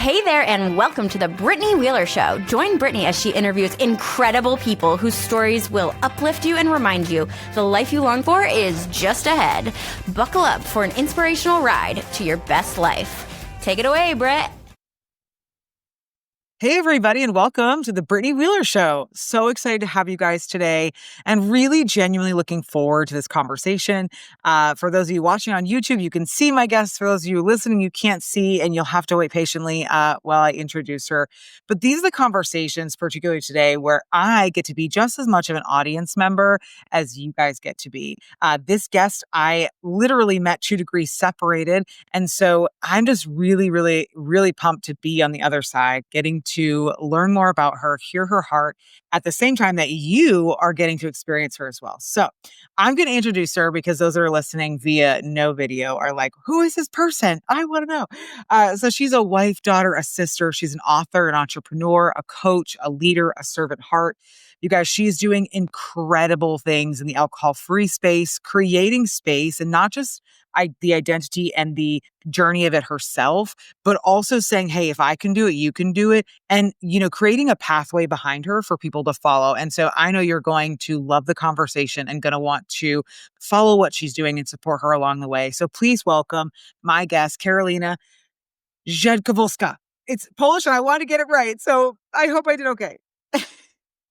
Hey there, and welcome to the Brittany Wheeler Show. Join Brittany as she interviews incredible people whose stories will uplift you and remind you the life you long for is just ahead. Buckle up for an inspirational ride to your best life. Take it away, Britt. Hey, everybody, and welcome to the Brittany Wheeler Show. So excited to have you guys today and really genuinely looking forward to this conversation. For those of you watching on YouTube, you can see my guests. For those of you listening, you can't see, and you'll have to wait patiently while I introduce her. But these are the conversations, particularly today, where I get to be just as much of an audience member as you guys get to be. This guest, I literally met 2 degrees separated. And so I'm just really, really, really pumped to be on the other side, getting to learn more about her, hear her heart, at the same time that you are getting to experience her as well. So I'm going to introduce her because those that are listening via no video are like, who is this person? I want to know. So she's a wife, daughter, a sister. She's an author, an entrepreneur, a coach, a leader, a servant heart. You guys, she's doing incredible things in the alcohol-free space, creating space, and not just the identity and the journey of it herself, but also saying, hey, if I can do it, you can do it. And, creating a pathway behind her for people to follow. And so I know you're going to love the conversation and going to want to follow what she's doing and support her along the way. So please welcome my guest, Karolina Rzadkowolska. It's Polish and I want to get it right. So I hope I did okay.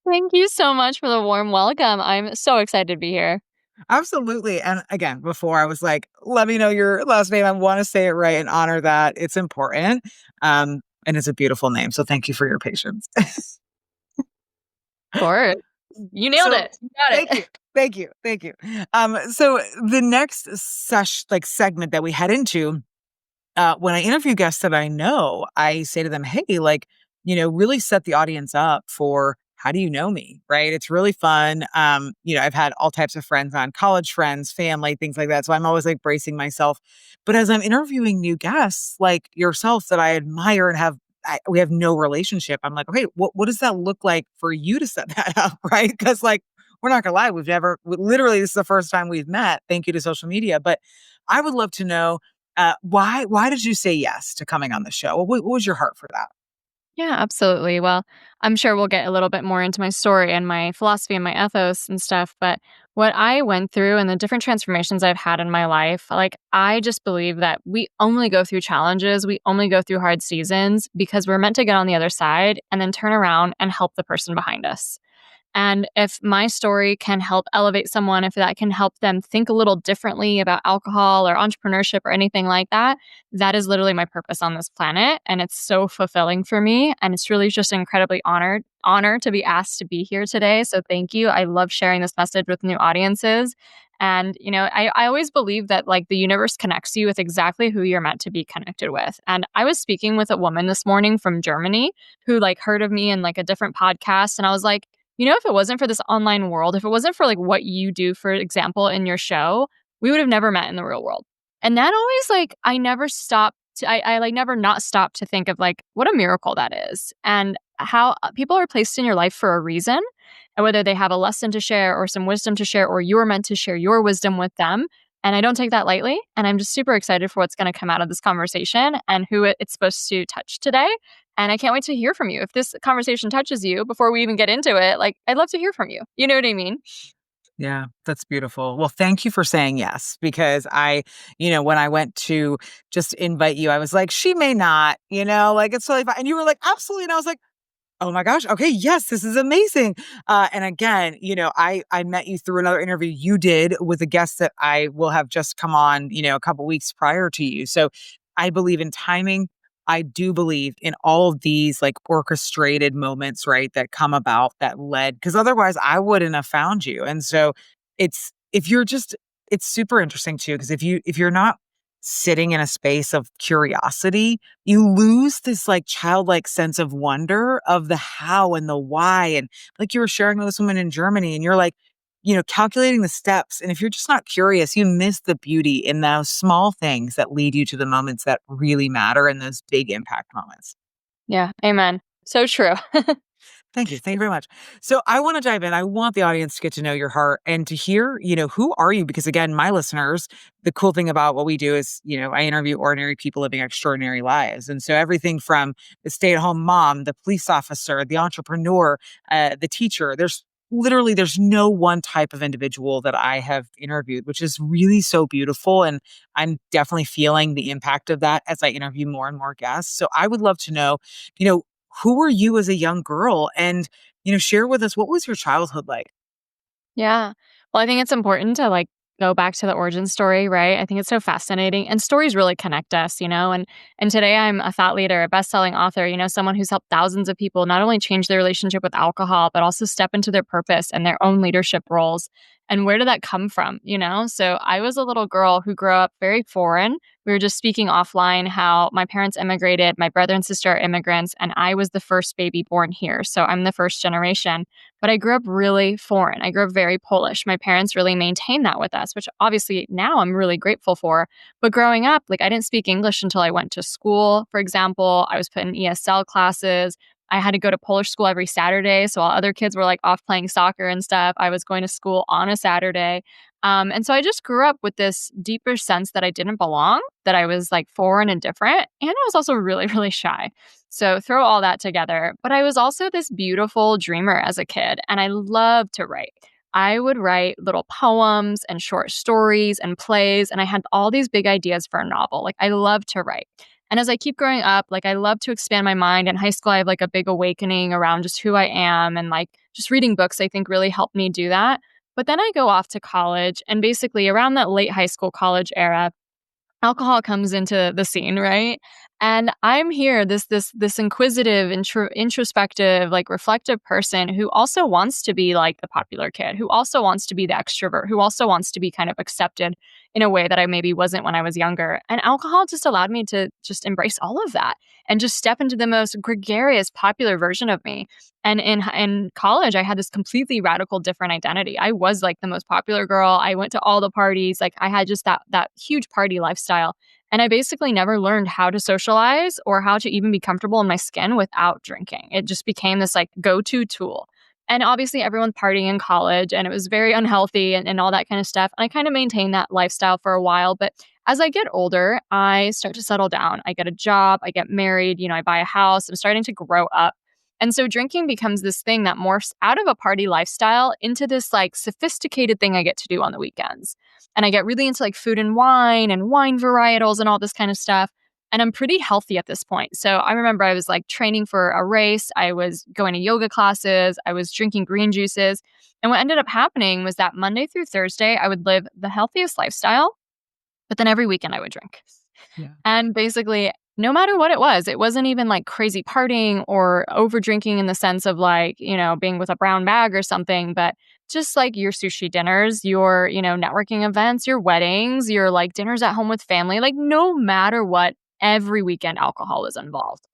Thank you so much for the warm welcome. I'm so excited to be here. Absolutely. And again, before I was like, let me know your last name. I want to say it right and honor that. It's important. And it's a beautiful name. So thank you for your patience. Of course. You nailed it. You got it. Thank you. So the next segment that we head into, when I interview guests that I know, I say to them, hey, really set the audience up for how do you know me, right? It's really fun. I've had all types of friends on, college friends, family, things like that. So I'm always bracing myself. But as I'm interviewing new guests like yourself that I admire and we have no relationship, I'm like, okay, what does that look like for you to set that up, right? Because we're not gonna lie, literally this is the first time we've met. Thank you to social media. But I would love to know why did you say yes to coming on the show? What was your heart for that? Yeah, absolutely. Well, I'm sure we'll get a little bit more into my story and my philosophy and my ethos and stuff. But what I went through and the different transformations I've had in my life, I just believe that we only go through challenges, we only go through hard seasons because we're meant to get on the other side and then turn around and help the person behind us. And if my story can help elevate someone, if that can help them think a little differently about alcohol or entrepreneurship or anything like that, that is literally my purpose on this planet. And it's so fulfilling for me. And it's really just an incredibly honor to be asked to be here today. So thank you. I love sharing this message with new audiences. And, I always believe that the universe connects you with exactly who you're meant to be connected with. And I was speaking with a woman this morning from Germany who heard of me in a different podcast. And I was like, if it wasn't for this online world, if it wasn't for what you do, for example, in your show, we would have never met in the real world. And that always I never stopped. I never not stopped to think of what a miracle that is and how people are placed in your life for a reason, and whether they have a lesson to share or some wisdom to share, or you're meant to share your wisdom with them. And I don't take that lightly. And I'm just super excited for what's going to come out of this conversation and who it's supposed to touch today. And I can't wait to hear from you. If this conversation touches you before we even get into it, I'd love to hear from you. You know what I mean? Yeah, that's beautiful. Well, thank you for saying yes, because when I went to just invite you, I was like, she may not, it's totally fine. And you were like, absolutely. And I was like, oh my gosh. Okay. Yes, this is amazing. And again, I met you through another interview you did with a guest that I will have just come on, a couple weeks prior to you. So I believe in timing. I do believe in all of these orchestrated moments, right, that come about that led, because otherwise I wouldn't have found you. And so it's super interesting too, because if you're not sitting in a space of curiosity, you lose this childlike sense of wonder of the how and the why. And you were sharing with this woman in Germany and you're calculating the steps. And if you're just not curious, you miss the beauty in those small things that lead you to the moments that really matter and those big impact moments. Yeah. Amen. So true. Thank you. Thank you very much. So I want to dive in. I want the audience to get to know your heart and to hear, who are you? Because again, my listeners, the cool thing about what we do is, I interview ordinary people living extraordinary lives. And so everything from the stay-at-home mom, the police officer, the entrepreneur, the teacher, there's no one type of individual that I have interviewed, which is really so beautiful. And I'm definitely feeling the impact of that as I interview more and more guests. So I would love to know, you know, who were you as a young girl? And, share with us, what was your childhood like? Yeah. Well, I think it's important to go back to the origin story, right? I think it's so fascinating and stories really connect us, and today I'm a thought leader, a best-selling author, someone who's helped thousands of people not only change their relationship with alcohol, but also step into their purpose and their own leadership roles. And where did that come from, So I was a little girl who grew up very foreign. We were just speaking offline how my parents immigrated, my brother and sister are immigrants, and I was the first baby born here. So I'm the first generation. But I grew up really foreign. I grew up very Polish. My parents really maintained that with us, which obviously now I'm really grateful for. But growing up, I didn't speak English until I went to school. For example, I was put in ESL classes. I had to go to Polish school every Saturday. So while other kids were off playing soccer and stuff, I was going to school on a Saturday. And so I just grew up with this deeper sense that I didn't belong, that I was foreign and different. And I was also really, really shy. So throw all that together. But I was also this beautiful dreamer as a kid, and I loved to write. I would write little poems and short stories and plays, and I had all these big ideas for a novel. I love to write. And as I keep growing up, I love to expand my mind. In high school, I have a big awakening around just who I am, and just reading books, I think really helped me do that. But then I go off to college, and basically around that late high school college era, alcohol comes into the scene, right? And I'm here, this inquisitive, introspective, reflective person who also wants to be the popular kid, who also wants to be the extrovert, who also wants to be kind of accepted in a way that I maybe wasn't when I was younger. And alcohol just allowed me to just embrace all of that and just step into the most gregarious, popular version of me. And in college, I had this completely radical, different identity. I was the most popular girl. I went to all the parties. I had just that huge party lifestyle. And I basically never learned how to socialize or how to even be comfortable in my skin without drinking. It just became this go-to tool. And obviously everyone's partying in college, and it was very unhealthy and all that kind of stuff. And I kind of maintained that lifestyle for a while. But as I get older, I start to settle down. I get a job, I get married, I buy a house. I'm starting to grow up. And so drinking becomes this thing that morphs out of a party lifestyle into this sophisticated thing I get to do on the weekends. And I get really into food and wine varietals and all this kind of stuff. And I'm pretty healthy at this point. So I remember I was training for a race. I was going to yoga classes. I was drinking green juices. And what ended up happening was that Monday through Thursday, I would live the healthiest lifestyle, but then every weekend I would drink. Yeah. And basically, no matter what it wasn't even crazy partying or over drinking in the sense of being with a brown bag or something, but just your sushi dinners, your, networking events, your weddings, your dinners at home with family, no matter what, every weekend alcohol was involved.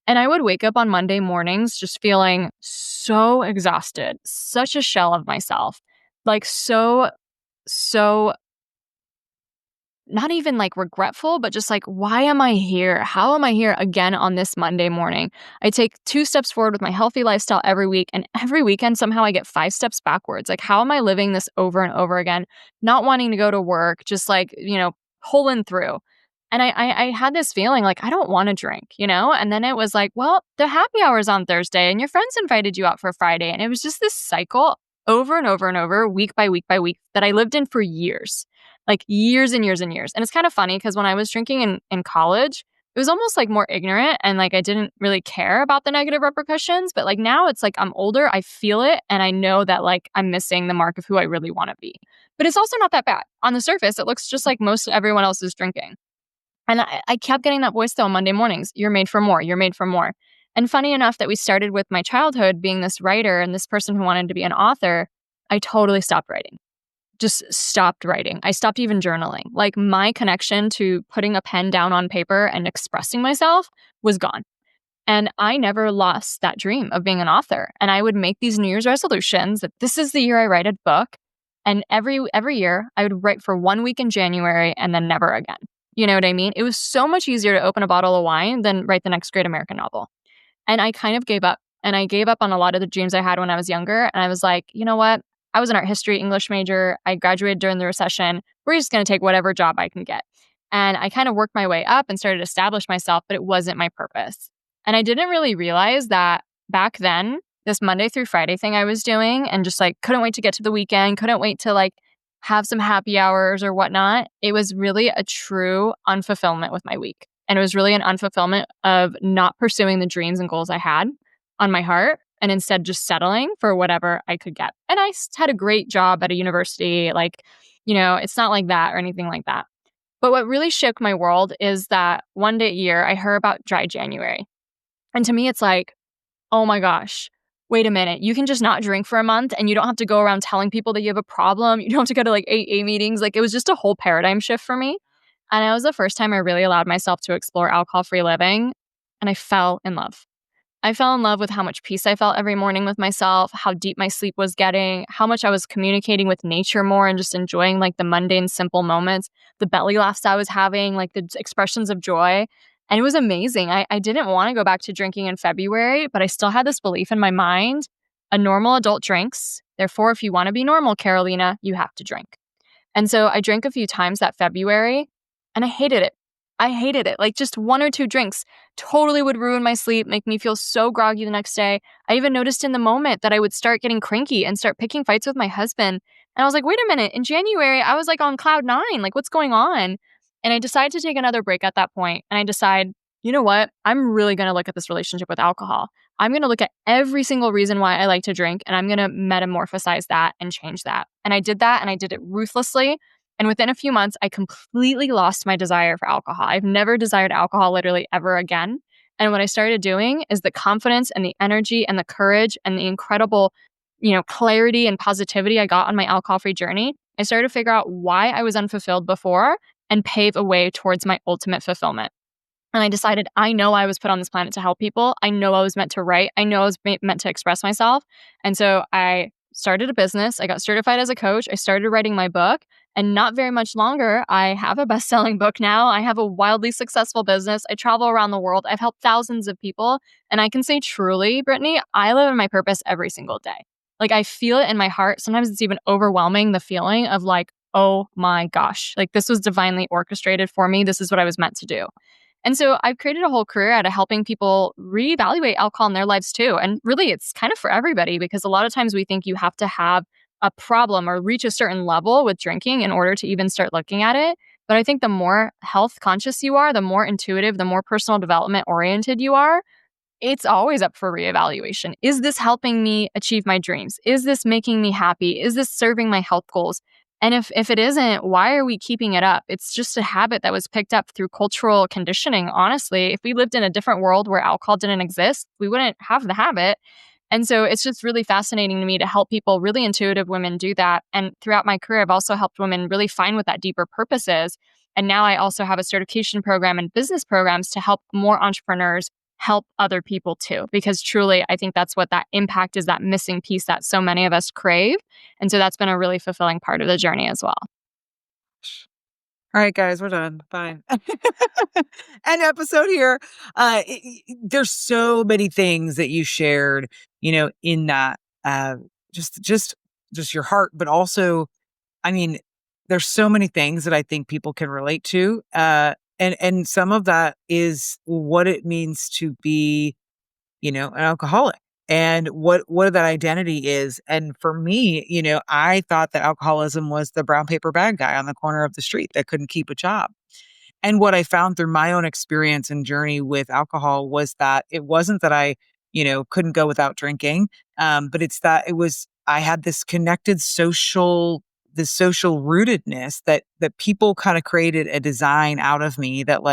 And I would wake up on Monday mornings just feeling so exhausted, such a shell of myself, so not even regretful, but just why am I here? How am I here again on this Monday morning? I take 2 steps forward with my healthy lifestyle every week, and every weekend somehow I get 5 steps backwards. How am I living this over and over again? Not wanting to go to work, just pulling through. And I had this feeling I don't want to drink, And then it was well, the happy hour's on Thursday and your friends invited you out for Friday. And it was just this cycle over and over and over, week by week by week, that I lived in for years. Years and years and years. And it's kind of funny because when I was drinking in college, it was almost more ignorant and I didn't really care about the negative repercussions. But now it's I'm older, I feel it, and I know that I'm missing the mark of who I really want to be. But it's also not that bad. On the surface, it looks just like most everyone else is drinking. And I kept getting that voice though on Monday mornings. You're made for more. You're made for more. And funny enough that we started with my childhood being this writer and this person who wanted to be an author, I totally stopped writing. Just stopped writing. I stopped even journaling. My connection to putting a pen down on paper and expressing myself was gone. And I never lost that dream of being an author. And I would make these New Year's resolutions that this is the year I write a book. And every year I would write for 1 week in January and then never again. You know what I mean? It was so much easier to open a bottle of wine than write the next great American novel. And I kind of gave up And I gave up on a lot of the dreams I had when I was younger. And I was like, you know what? I was an art history English major. I graduated during the recession. We're just going to take whatever job I can get. And I kind of worked my way up and started to establish myself, but it wasn't my purpose. And I didn't really realize that back then, this Monday through Friday thing I was doing and just like couldn't wait to get to the weekend, couldn't wait to like have some happy hours or whatnot. It was really a true unfulfillment with my week. And it was really an unfulfillment of not pursuing the dreams and goals I had on my heart and instead just settling for whatever I could get. And I had a great job at a university. Like, it's not like that or anything like that. But what really shook my world is that one day a year, I heard about dry January. And to me, it's like, oh my gosh, wait a minute. You can just not drink for a month and you don't have to go around telling people that you have a problem. You don't have to go to like AA meetings. Like it was just a whole paradigm shift for me. And it was the first time I really allowed myself to explore alcohol-free living. And I fell in love. I fell in love with how much peace I felt every morning with myself, how deep my sleep was getting, how much I was communicating with nature more and just enjoying like the mundane, simple moments, the belly laughs I was having, like the expressions of joy. And it was amazing. I didn't want to go back to drinking in February, but I still had this belief in my mind. A normal adult drinks. Therefore, if you want to be normal, Karolina, you have to drink. And so I drank a few times that February and I hated it. I hated it. Like just one or two drinks totally would ruin my sleep, make me feel so groggy the next day. I even noticed in the moment that I would start getting cranky and start picking fights with my husband. And I was like, wait a minute, in January, I was like on cloud 9. Like, what's going on? And I decided to take another break at that point. And I decide, you know what? I'm really going to look at this relationship with alcohol. I'm going to look at every single reason why I like to drink, and I'm going to metamorphosize that and change that. And I did that, and I did it ruthlessly. And within a few months, I completely lost my desire for alcohol. I've never desired alcohol literally ever again. And what I started doing is the confidence and the energy and the courage and the incredible, clarity and positivity I got on my alcohol-free journey. I started to figure out why I was unfulfilled before and pave a way towards my ultimate fulfillment. And I decided, I know I was put on this planet to help people. I know I was meant to write. I know I was meant to express myself. And so I started a business. I got certified as a coach. I started writing my book. And not very much longer, I have a best-selling book now. I have a wildly successful business. I travel around the world. I've helped thousands of people. And I can say truly, Brittany, I live in my purpose every single day. Like I feel it in my heart. Sometimes it's even overwhelming, the feeling of like, oh my gosh, like this was divinely orchestrated for me. This is what I was meant to do. And so I've created a whole career out of helping people reevaluate alcohol in their lives too. And really, it's kind of for everybody because a lot of times we think you have to have a problem or reach a certain level with drinking in order to even start looking at it. But I think the more health conscious you are, the more intuitive, the more personal development oriented you are, it's always up for reevaluation. Is this helping me achieve my dreams? Is this making me happy? Is this serving my health goals? And if it isn't, why are we keeping it up? It's just a habit that was picked up through cultural conditioning. Honestly, if we lived in a different world where alcohol didn't exist, we wouldn't have the habit. And so it's just really fascinating to me to help people, really intuitive women, do that. And throughout my career, I've also helped women really find what that deeper purpose is. And now I also have a certification program and business programs to help more entrepreneurs help other people too. Because truly, I think that's what that impact is, that missing piece that so many of us crave. And so that's been a really fulfilling part of the journey as well. All right, guys, we're done. Fine. End episode here. There's so many things that you shared, in that, just your heart, but also, I mean, there's so many things that I think people can relate to. And some of that is what it means to be, an alcoholic and what that identity is. And for me, I thought that alcoholism was the brown paper bag guy on the corner of the street that couldn't keep a job. And what I found through my own experience and journey with alcohol was that it wasn't that I, couldn't go without drinking. But it's that I had this connected social rootedness that people kind of created a design out of me that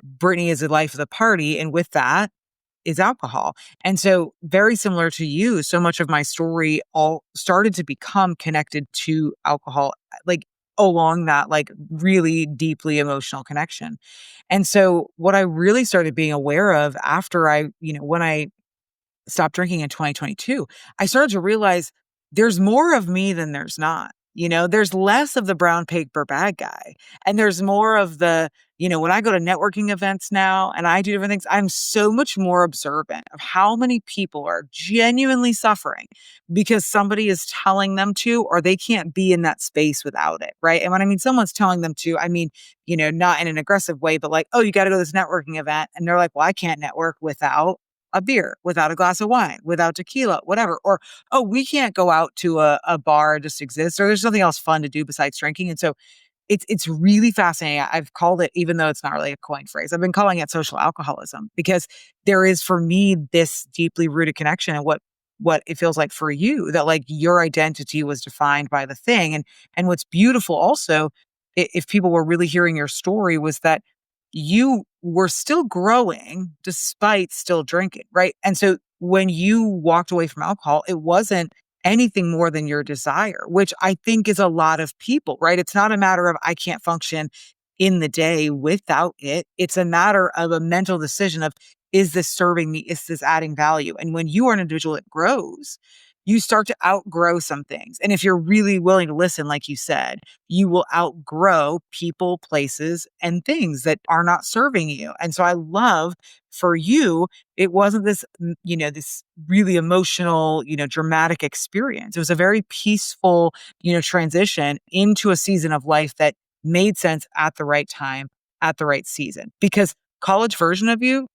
Brittany is the life of the party. And with that is alcohol. And so very similar to you, so much of my story all started to become connected to alcohol, along that really deeply emotional connection. And so what I really started being aware of after when I stopped drinking in 2022, I started to realize there's more of me than there's not. There's less of the brown paper bag guy, and there's more of the, when I go to networking events now and I do different things, I'm so much more observant of how many people are genuinely suffering because somebody is telling them to, or they can't be in that space without it. Right. And when I mean someone's telling them to, I mean, not in an aggressive way, but like, oh, you got to go to this networking event. And they're like, well, I can't network without a beer, without a glass of wine, without tequila, whatever. Or, oh, we can't go out to a bar just exists, or there's nothing else fun to do besides drinking. And so it's really fascinating. I've called it, even though it's not really a coined phrase, I've been calling it social alcoholism because there is for me this deeply rooted connection and what it feels like for you, that like your identity was defined by the thing. And what's beautiful also, if people were really hearing your story, was that you were still growing despite still drinking, right? And so when you walked away from alcohol, it wasn't anything more than your desire, which I think is a lot of people, right? It's not a matter of I can't function in the day without it. It's a matter of a mental decision of, is this serving me? Is this adding value? And when you are an individual that grows, you start to outgrow some things. And if you're really willing to listen, like you said, you will outgrow people, places, and things that are not serving you. And so I love for you, it wasn't this, this really emotional, dramatic experience. It was a very peaceful, transition into a season of life that made sense at the right time, at the right season. Because college version of you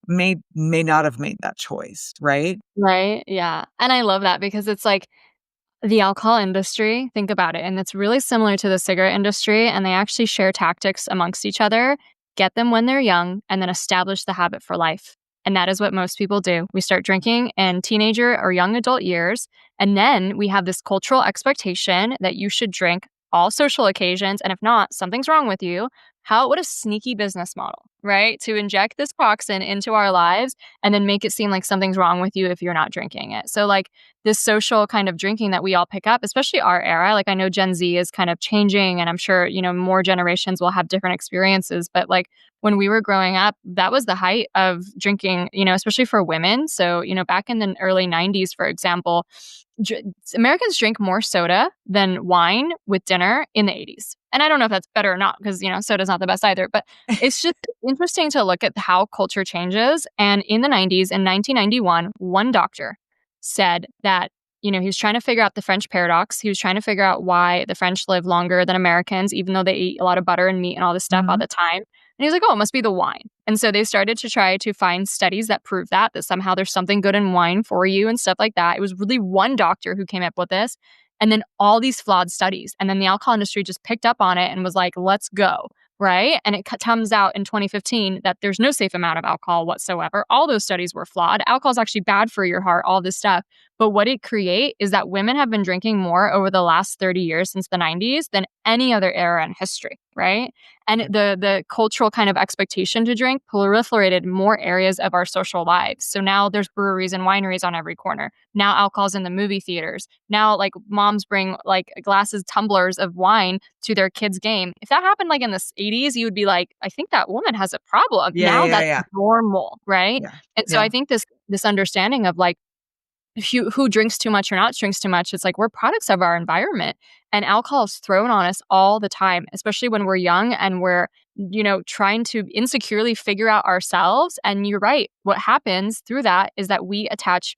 may not have made that choice, right? Right? Yeah. And I love that because it's like the alcohol industry, think about it, and it's really similar to the cigarette industry, and they actually share tactics amongst each other, get them when they're young, and then establish the habit for life. And that is what most people do. We start drinking in teenager or young adult years, and then we have this cultural expectation that you should drink all social occasions, and if not, something's wrong with you. What a sneaky business model, right? To inject this toxin into our lives and then make it seem like something's wrong with you if you're not drinking it. So like this social kind of drinking that we all pick up, especially our era, like I know Gen Z is kind of changing and I'm sure, more generations will have different experiences. But like when we were growing up, that was the height of drinking, especially for women. So, back in the early 90s, for example, Americans drink more soda than wine with dinner in the 80s. And I don't know if that's better or not because, soda's not the best either. But it's just interesting to look at how culture changes. And in the 90s, in 1991, one doctor said that, he was trying to figure out the French paradox. He was trying to figure out why the French live longer than Americans, even though they eat a lot of butter and meat and all this stuff all the time. And he was like, oh, it must be the wine. And so they started to try to find studies that prove that somehow there's something good in wine for you and stuff like that. It was really one doctor who came up with this. And then all these flawed studies. And then the alcohol industry just picked up on it and was like, let's go. Right. And it comes out in 2015 that there's no safe amount of alcohol whatsoever. All those studies were flawed. Alcohol is actually bad for your heart, all this stuff. But what it creates is that women have been drinking more over the last 30 years since the 90s than any other era in history. Right. And the cultural kind of expectation to drink proliferated more areas of our social lives. So now there's breweries and wineries on every corner. Now alcohol's in the movie theaters. Now like moms bring like glasses, tumblers of wine to their kids' game. If that happened like in the 80s, you would be like, I think that woman has a problem. That's normal, right? Yeah. And so I think this understanding of like who drinks too much or not drinks too much, it's like we're products of our environment. And alcohol is thrown on us all the time, especially when we're young and we're, trying to insecurely figure out ourselves. And you're right. What happens through that is that we attach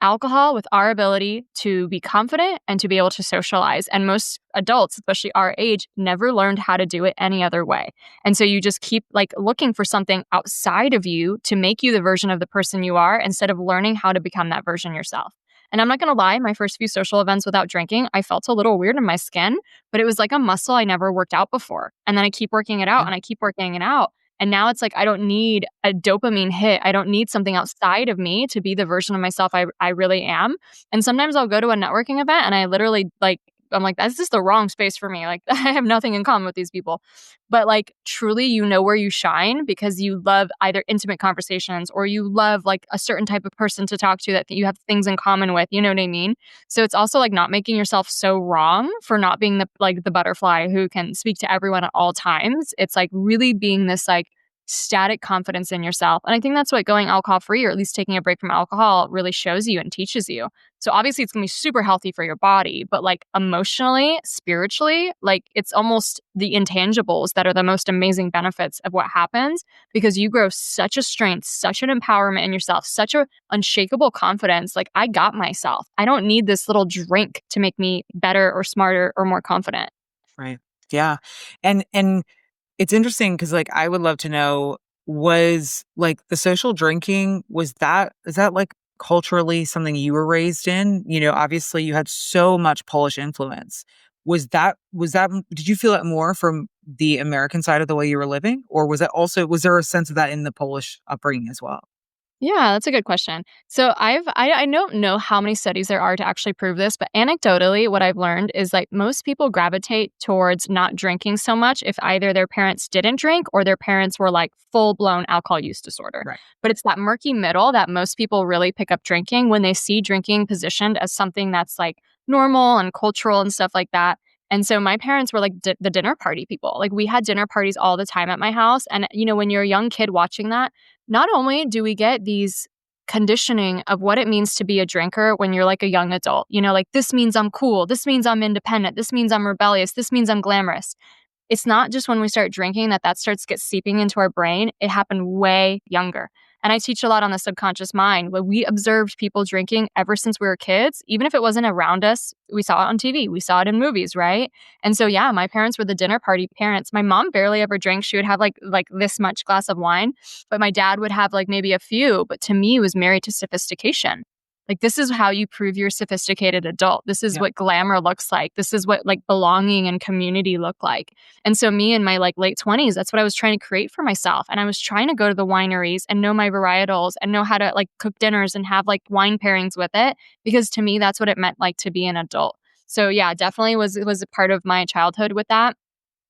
alcohol with our ability to be confident and to be able to socialize. And most adults, especially our age, never learned how to do it any other way. And so you just keep like looking for something outside of you to make you the version of the person you are instead of learning how to become that version yourself. And I'm not going to lie, my first few social events without drinking, I felt a little weird in my skin, but it was like a muscle I never worked out before. And then I keep working it out and I keep working it out. And now it's like, I don't need a dopamine hit. I don't need something outside of me to be the version of myself I really am. And sometimes I'll go to a networking event and I literally I'm like, that's just the wrong space for me. Like I have nothing in common with these people. But like truly, where you shine because you love either intimate conversations or you love like a certain type of person to talk to that you have things in common with. You know what I mean? So it's also like not making yourself so wrong for not being the butterfly who can speak to everyone at all times. It's like really being this like static confidence in yourself. And I think that's what going alcohol free, or at least taking a break from alcohol, really shows you and teaches you. So obviously it's going to be super healthy for your body, but like emotionally, spiritually, like it's almost the intangibles that are the most amazing benefits of what happens, because you grow such a strength, such an empowerment in yourself, such a unshakable confidence. Like, I got myself. I don't need this little drink to make me better or smarter or more confident. Right. Yeah. And it's interesting because, like, I would love to know, was like the social drinking, is that like culturally something you were raised in? Obviously you had so much Polish influence. Did you feel it more from the American side of the way you were living? Or was there a sense of that in the Polish upbringing as well? Yeah, that's a good question. So I don't know how many studies there are to actually prove this, but anecdotally, what I've learned is like most people gravitate towards not drinking so much if either their parents didn't drink or their parents were like full blown alcohol use disorder. Right. But it's that murky middle that most people really pick up drinking when they see drinking positioned as something that's like normal and cultural and stuff like that. And so my parents were like the dinner party people. Like, we had dinner parties all the time at my house. And, when you're a young kid watching that, not only do we get these conditioning of what it means to be a drinker when you're like a young adult, like this means I'm cool, this means I'm independent, this means I'm rebellious, this means I'm glamorous. It's not just when we start drinking that starts get seeping into our brain. It happened way younger. And I teach a lot on the subconscious mind, where we observed people drinking ever since we were kids. Even if it wasn't around us, we saw it on TV, we saw it in movies, right? And so, yeah, my parents were the dinner party parents. My mom barely ever drank. She would have like this much glass of wine, but my dad would have like maybe a few. But to me, he was married to sophistication. Like, this is how you prove you're a sophisticated adult. This is what glamour looks like. This is what like belonging and community look like. And so me in my like late 20s, that's what I was trying to create for myself. And I was trying to go to the wineries and know my varietals and know how to like cook dinners and have like wine pairings with it, because to me, that's what it meant like to be an adult. So yeah, definitely was a part of my childhood with that.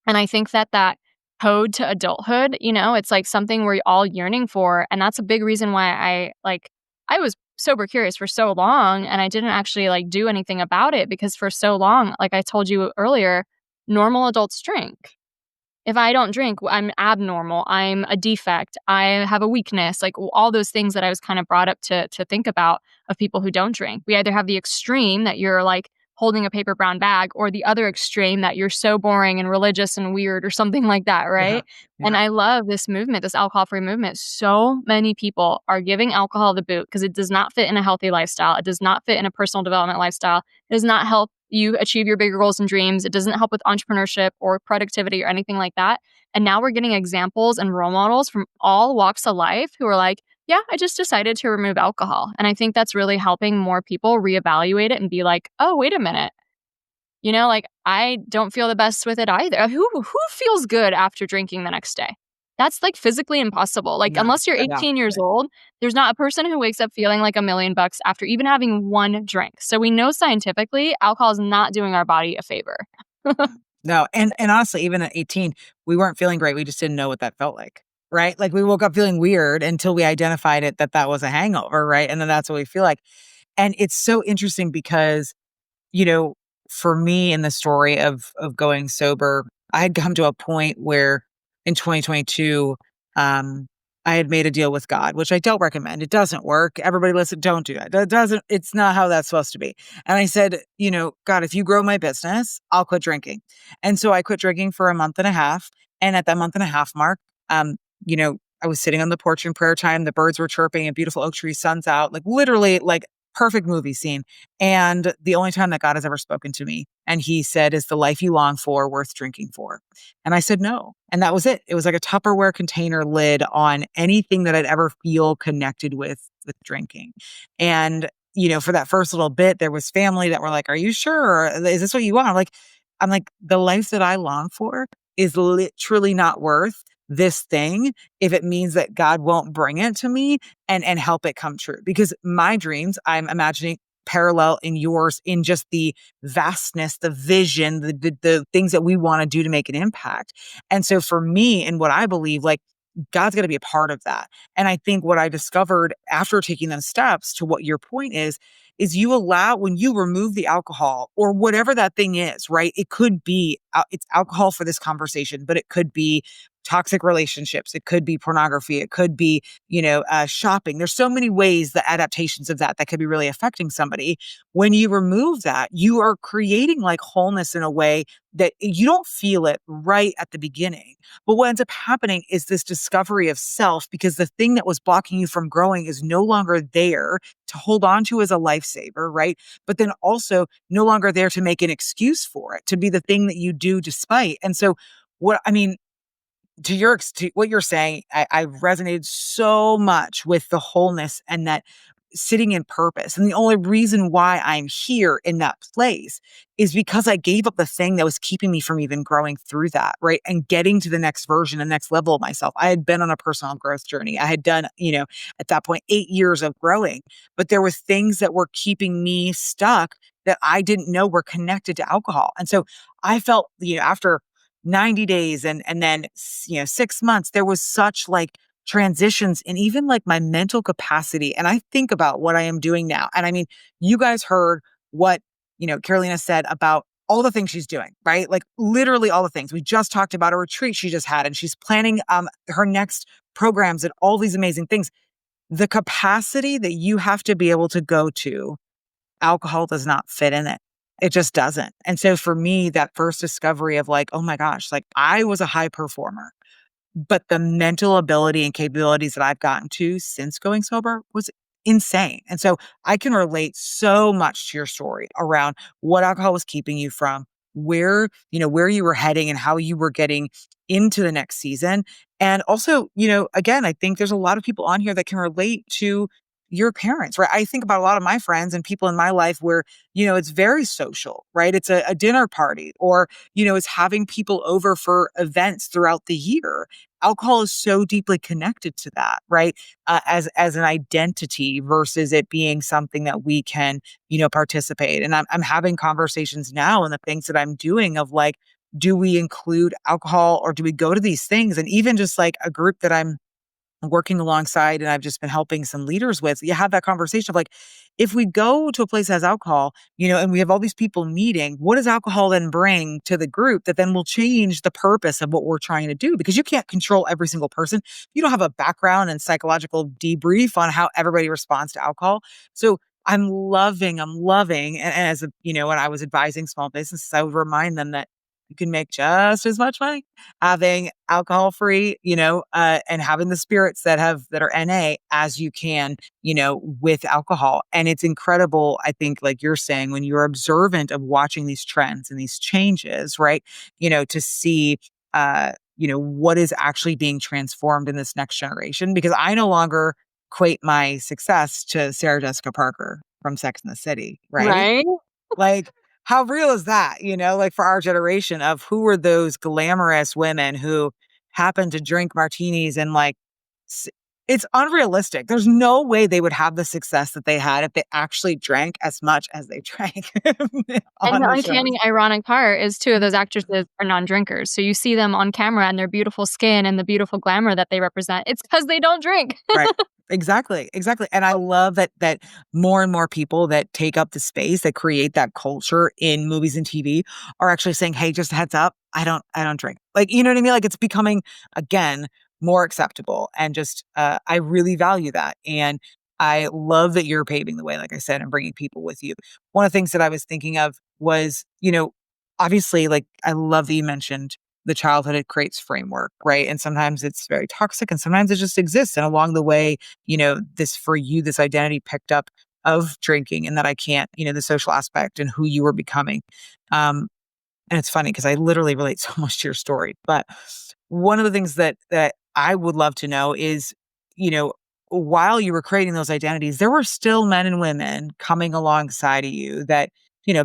And I think that code to adulthood, it's like something we're all yearning for. And that's a big reason why I was sober curious for so long, and I didn't actually like do anything about it, because for so long, like I told you earlier, normal adults drink. If I don't drink, I'm abnormal, I'm a defect, I have a weakness, like all those things that I was kind of brought up to think about of people who don't drink. We either have the extreme that you're like holding a paper brown bag, or the other extreme that you're so boring and religious and weird or something like that, right? Yeah. And I love this movement, this alcohol-free movement. So many people are giving alcohol the boot because it does not fit in a healthy lifestyle. It does not fit in a personal development lifestyle. It does not help you achieve your bigger goals and dreams. It doesn't help with entrepreneurship or productivity or anything like that. And now we're getting examples and role models from all walks of life who are like, yeah, I just decided to remove alcohol. And I think that's really helping more people reevaluate it and be like, oh, wait a minute. Like, I don't feel the best with it either. Who feels good after drinking the next day? That's like physically impossible. Like, Yeah. unless you're 18 years old, there's not a person who wakes up feeling like $1,000,000 after even having one drink. So we know scientifically alcohol is not doing our body a favor. No, and honestly, even at 18, we weren't feeling great. We just didn't know what that felt like, right? Like, we woke up feeling weird until we identified that was a hangover, right? And then that's what we feel like. And it's so interesting because, you know, for me in the story of going sober, I had come to a point where in 2022, I had made a deal with God, which I don't recommend. It doesn't work. Everybody listen, don't do that. It's not how that's supposed to be. And I said, God, if you grow my business, I'll quit drinking. And so I quit drinking for a month and a half. And at that month and a half mark, I was sitting on the porch in prayer time. The birds were chirping, a beautiful oak tree, sun's out, like literally like perfect movie scene. And the only time that God has ever spoken to me, and he said, is the life you long for worth drinking for? And I said, no. And that was it. It was like a Tupperware container lid on anything that I'd ever feel connected with drinking. And, for that first little bit, there was family that were like, are you sure? Is this what you want? I'm like, the life that I long for is literally not worth this thing if it means that God won't bring it to me and help it come true. Because my dreams, I'm imagining, parallel in yours in just the vastness, the vision, the things that we want to do to make an impact. And so for me and what I believe, like, God's got to be a part of that. And I think what I discovered after taking those steps, to what your point is you allow, when you remove the alcohol or whatever that thing is, right? It could be, it's alcohol for this conversation, but it could be toxic relationships. It could be pornography. It could be, shopping. There's so many ways, the adaptations of that could be really affecting somebody. When you remove that, you are creating like wholeness in a way that you don't feel it right at the beginning. But what ends up happening is this discovery of self, because the thing that was blocking you from growing is no longer there to hold on to as a lifesaver, right? But then also no longer there to make an excuse for it, to be the thing that you do despite. And so to what you're saying, I resonated so much with the wholeness and that sitting in purpose. And the only reason why I'm here in that place is because I gave up the thing that was keeping me from even growing through that, right? And getting to the next version, the next level of myself. I had been on a personal growth journey. I had done, at that point, 8 years of growing, but there were things that were keeping me stuck that I didn't know were connected to alcohol. And so I felt, after 90 days and then 6 months, there was such like transitions in even like my mental capacity. And I think about what I am doing now. And I mean, you guys heard what, Karolina said about all the things she's doing, right? Like literally all the things. We just talked about a retreat she just had, and she's planning her next programs and all these amazing things. The capacity that you have to be able to go to, alcohol does not fit in it. It just doesn't. And so for me, that first discovery of like, oh my gosh, like I was a high performer, but the mental ability and capabilities that I've gotten to since going sober was insane. And so I can relate so much to your story around what alcohol was keeping you from, where you were heading and how you were getting into the next season. And also, again, I think there's a lot of people on here that can relate to your parents, right? I think about a lot of my friends and people in my life where, it's very social, right? It's a dinner party, or, it's having people over for events throughout the year. Alcohol is so deeply connected to that, right? As an identity versus it being something that we can, participate. And I'm having conversations now, and the things that I'm doing of like, do we include alcohol or do we go to these things? And even just like a group that I'm working alongside and I've just been helping some leaders with, you have that conversation of like, if we go to a place that has alcohol, and we have all these people meeting, what does alcohol then bring to the group that then will change the purpose of what we're trying to do? Because you can't control every single person. You don't have a background and psychological debrief on how everybody responds to alcohol. So I'm loving, and as when I was advising small businesses, I would remind them that you can make just as much money having alcohol free, and having the spirits that are NA as you can, with alcohol. And it's incredible, I think, like you're saying, when you're observant of watching these trends and these changes, right? To see, what is actually being transformed in this next generation, because I no longer equate my success to Sarah Jessica Parker from Sex and the City, right? Right? Like, how real is that? Like for our generation of who were those glamorous women who happened to drink martinis and like, it's unrealistic. There's no way they would have the success that they had if they actually drank as much as they drank And on the the uncanny, shows. ironic part is 2 of those actresses are non-drinkers. So you see them on camera and their beautiful skin and the beautiful glamour that they represent. It's because they don't drink. Right. Exactly. Exactly. And I love that more and more people that take up the space, that create that culture in movies and TV are actually saying, hey, just a heads up, I don't drink. Like, you know what I mean? Like it's becoming, again, more acceptable, and just, I really value that. And I love that you're paving the way, like I said, and bringing people with you. One of the things that I was thinking of was, obviously, like, I love that you mentioned the childhood it creates framework, right? And sometimes it's very toxic and sometimes it just exists. And along the way, this identity picked up of drinking, and that I can't, the social aspect and who you were becoming. And it's funny because I literally relate so much to your story. But one of the things that I would love to know is, you know, while you were creating those identities, there were still men and women coming alongside of you that,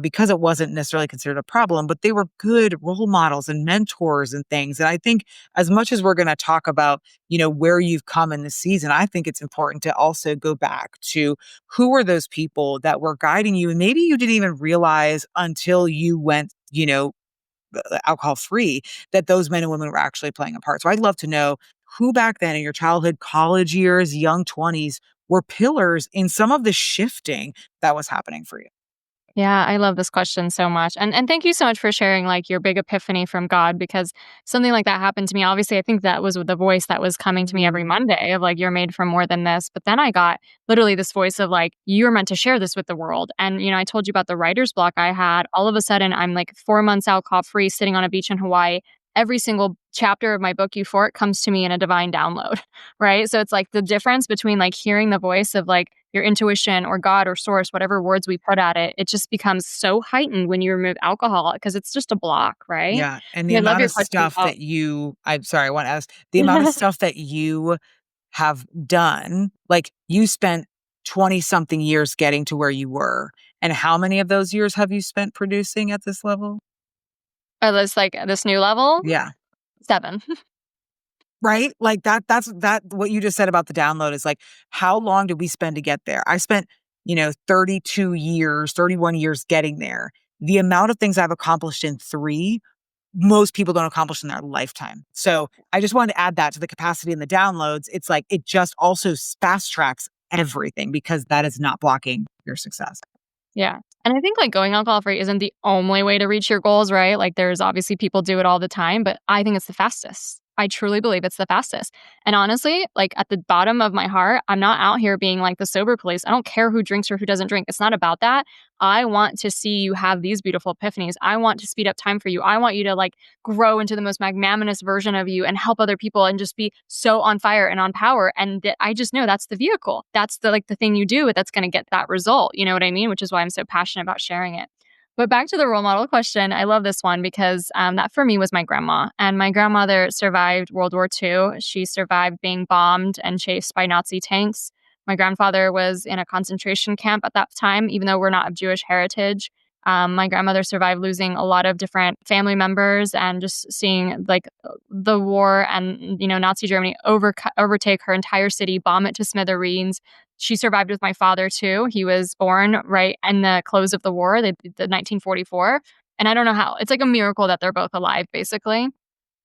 because it wasn't necessarily considered a problem, but they were good role models and mentors and things. And I think as much as we're going to talk about, where you've come in this season, I think it's important to also go back to who were those people that were guiding you. And maybe you didn't even realize until you went, alcohol free, that those men and women were actually playing a part. So I'd love to know who back then in your childhood, college years, young 20s were pillars in some of the shifting that was happening for you. Yeah, I love this question so much. And thank you so much for sharing like your big epiphany from God because something like that happened to me. Obviously, I think that was the voice that was coming to me every Mm. Monday of like you're made for more than this. But then I got literally this voice of like you're meant to share this with the world. And I told you about the writer's block I had. All of a sudden, I'm like 4 months alcohol free sitting on a beach in Hawaii. Every single chapter of my book Euphoric comes to me in a divine download, right? So it's like the difference between like hearing the voice of like your intuition or God or source, whatever words we put at it, it just becomes so heightened when you remove alcohol because it's just a block, right? Yeah, and the And I love amount your of question stuff about that I'm sorry, I wanna ask, the amount of stuff that you have done, like, you spent 20 something years getting to where you were, and how many of those years have you spent producing at this level? this like this new level. Yeah. 7. Right? Like, that's what you just said about the download is, like, how long did we spend to get there? I spent, 32 years, 31 years getting there. The amount of things I've accomplished in 3, most people don't accomplish in their lifetime. So, I just wanted to add that to the capacity and the downloads. It's like, it just also fast tracks everything because that is not blocking your success. Yeah. And I think like going alcohol free isn't the only way to reach your goals, right? Like there's obviously people do it all the time, but I think it's the fastest. I truly believe it's the fastest. And honestly, like at the bottom of my heart, I'm not out here being like the sober police. I don't care who drinks or who doesn't drink. It's not about that. I want to see you have these beautiful epiphanies. I want to speed up time for you. I want you to like grow into the most magnanimous version of you and help other people and just be so on fire and on power. And that I just know that's the vehicle. That's the like the thing you do that's going to get that result. You know what I mean? Which is why I'm so passionate about sharing it. But back to the role model question, I love this one because that for me was my grandma. And my grandmother survived World War II. She survived being bombed and chased by Nazi tanks. My grandfather was in a concentration camp at that time, even though we're not of Jewish heritage. My grandmother survived losing a lot of different family members and just seeing like the war and Nazi Germany overtake her entire city, bomb it to smithereens. She survived with my father too. He was born right in the close of the war, the 1944, and I don't know how. It's like a miracle that they're both alive, basically.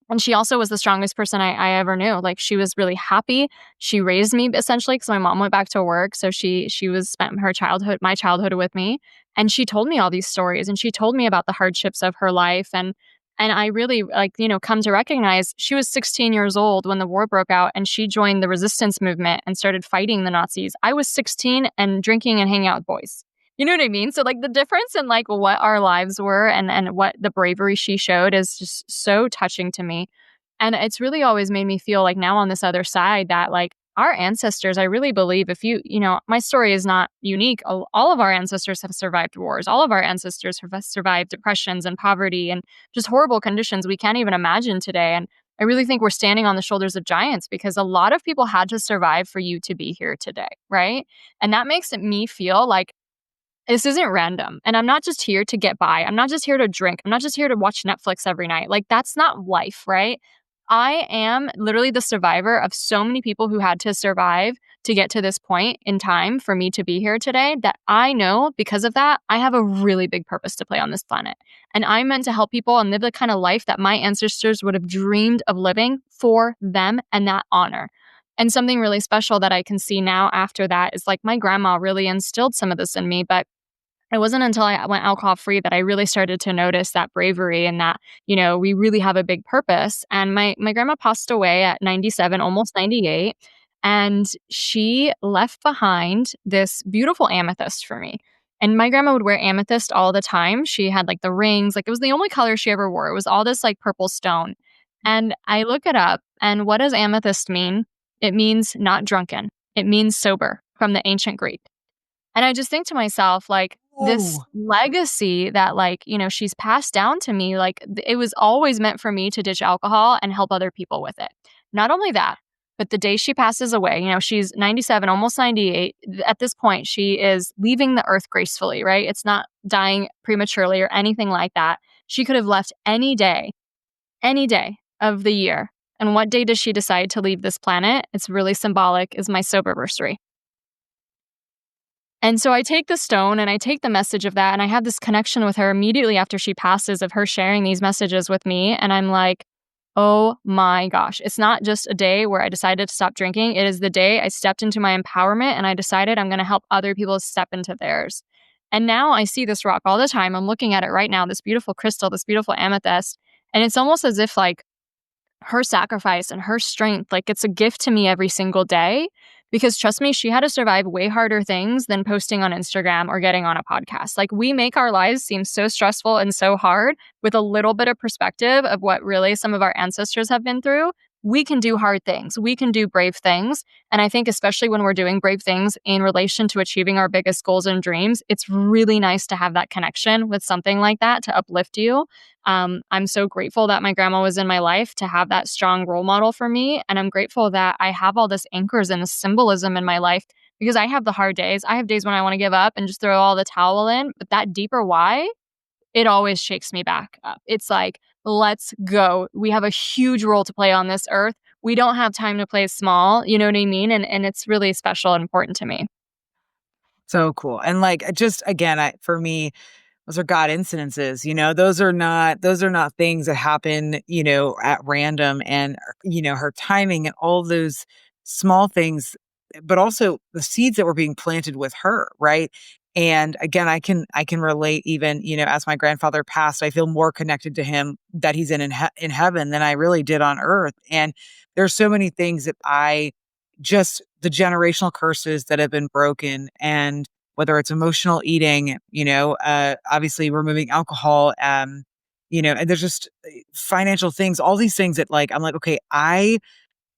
And she also was the strongest person I ever knew. Like she was really happy. She raised me essentially because my mom went back to work. So she was spent my childhood with me. And she told me all these stories and she told me about the hardships of her life. And I really like, come to recognize she was 16 years old when the war broke out and she joined the resistance movement and started fighting the Nazis. I was 16 and drinking and hanging out with boys. You know what I mean? So like the difference in like what our lives were and what the bravery she showed is just so touching to me. And it's really always made me feel like now on this other side that like our ancestors, I really believe if my story is not unique. All of our ancestors have survived wars. All of our ancestors have survived depressions and poverty and just horrible conditions we can't even imagine today. And I really think we're standing on the shoulders of giants because a lot of people had to survive for you to be here today, right? And that makes me feel like this isn't random. And I'm not just here to get by. I'm not just here to drink. I'm not just here to watch Netflix every night. Like, that's not life, right? I am literally the survivor of so many people who had to survive to get to this point in time for me to be here today that I know because of that, I have a really big purpose to play on this planet. And I'm meant to help people and live the kind of life that my ancestors would have dreamed of living for them and that honor. And something really special that I can see now after that is like my grandma really instilled some of this in me, but it wasn't until I went alcohol free that I really started to notice that bravery and that, we really have a big purpose. And my grandma passed away at 97, almost 98. And she left behind this beautiful amethyst for me. And my grandma would wear amethyst all the time. She had like the rings, like it was the only color she ever wore. It was all this like purple stone. And I look it up. And what does amethyst mean? It means not drunken. It means sober from the ancient Greek. And I just think to myself, like, this Oh, legacy that, like, she's passed down to me, like, it was always meant for me to ditch alcohol and help other people with it. Not only that, but the day she passes away, she's 97, almost 98. At this point, she is leaving the earth gracefully, right? It's not dying prematurely or anything like that. She could have left any day of the year. And what day does she decide to leave this planet? It's really symbolic, is my soberversary. And so I take the stone and I take the message of that, and I have this connection with her immediately after she passes of her sharing these messages with me. And I'm like, oh my gosh, it's not just a day where I decided to stop drinking. It is the day I stepped into my empowerment and I decided I'm going to help other people step into theirs. And now I see this rock all the time. I'm looking at it right now, this beautiful crystal, this beautiful amethyst. And it's almost as if like her sacrifice and her strength, like it's a gift to me every single day. Because trust me, she had to survive way harder things than posting on Instagram or getting on a podcast. Like we make our lives seem so stressful and so hard with a little bit of perspective of what really some of our ancestors have been through. We can do hard things. We can do brave things. And I think especially when we're doing brave things in relation to achieving our biggest goals and dreams, it's really nice to have that connection with something like that to uplift you. I'm so grateful that my grandma was in my life to have that strong role model for me. And I'm grateful that I have all this anchors and the symbolism in my life because I have the hard days. I have days when I want to give up and just throw all the towel in. But that deeper why, it always shakes me back up. It's like, let's go. We have a huge role to play on this earth. We don't have time to play small. You know what I mean? And it's really special and important to me. So cool. And like, just again, for me, those are God incidences, those are not things that happen, at random, and, her timing and all those small things, but also the seeds that were being planted with her. Right. And again, I can relate even, as my grandfather passed, I feel more connected to him that he's in heaven than I really did on earth. And there's so many things that just the generational curses that have been broken, and whether it's emotional eating, obviously removing alcohol, and there's just financial things, all these things that like, I'm like, okay, I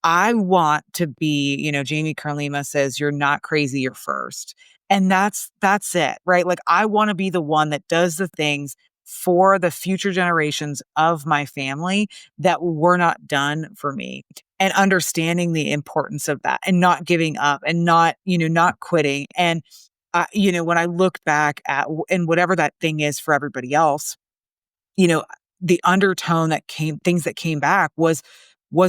want to be, Jamie Karolina says, you're not crazy, you're first. And that's it, right? Like I want to be the one that does the things for the future generations of my family that were not done for me, and understanding the importance of that and not giving up and not quitting. And, when I look back and whatever that thing is for everybody else, you know, the undertone things that came back was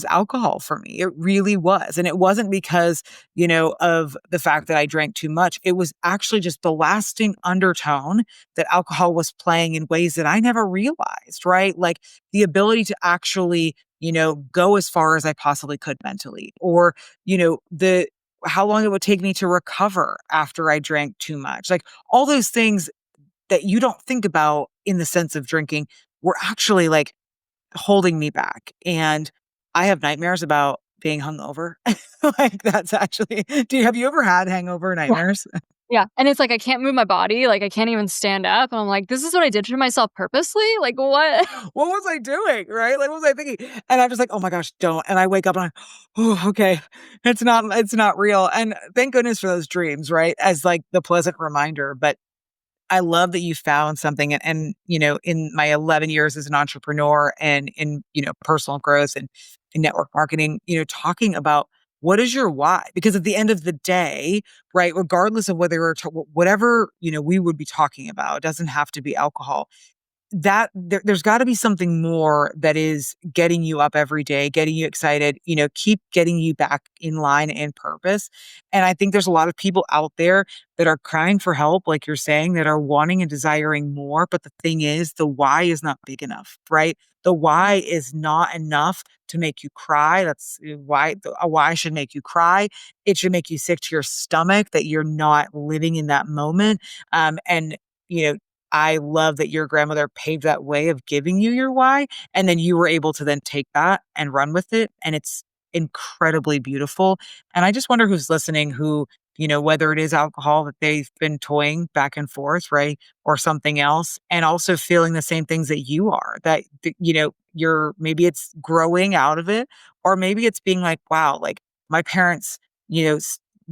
alcohol for me. It really was. And it wasn't because, of the fact that I drank too much. It was actually just the lasting undertone that alcohol was playing in ways that I never realized, right? Like the ability to actually, go as far as I possibly could mentally, or, the how long it would take me to recover after I drank too much. Like all those things that you don't think about in the sense of drinking were actually like holding me back. And I have nightmares about being hungover. Like that's actually, have you ever had hangover nightmares? Yeah. And it's like I can't move my body. Like I can't even stand up. And I'm like, this is what I did to myself purposely? Like what? What was I doing? Right? Like what was I thinking? And I'm just like, oh my gosh, don't. And I wake up and I'm, oh, okay. It's not real. And thank goodness for those dreams, right? As like the pleasant reminder. But I love that you found something, and in my 11 years as an entrepreneur and in, personal growth and in network marketing, talking about what is your why? Because at the end of the day, right, regardless of whether we're whatever, we would be talking about, it doesn't have to be alcohol, that there's got to be something more that is getting you up every day, getting you excited, keep getting you back in line and purpose. And I think there's a lot of people out there that are crying for help, like you're saying, that are wanting and desiring more. But the thing is, the why is not big enough, right? The why is not enough to make you cry. That's why a why should make you cry. It should make you sick to your stomach that you're not living in that moment. And, I love that your grandmother paved that way of giving you your why. And then you were able to then take that and run with it. And it's incredibly beautiful. And I just wonder who's listening who, whether it is alcohol that they've been toying back and forth, right? Or something else. And also feeling the same things that you are, that, maybe it's growing out of it, or maybe it's being like, wow, like my parents,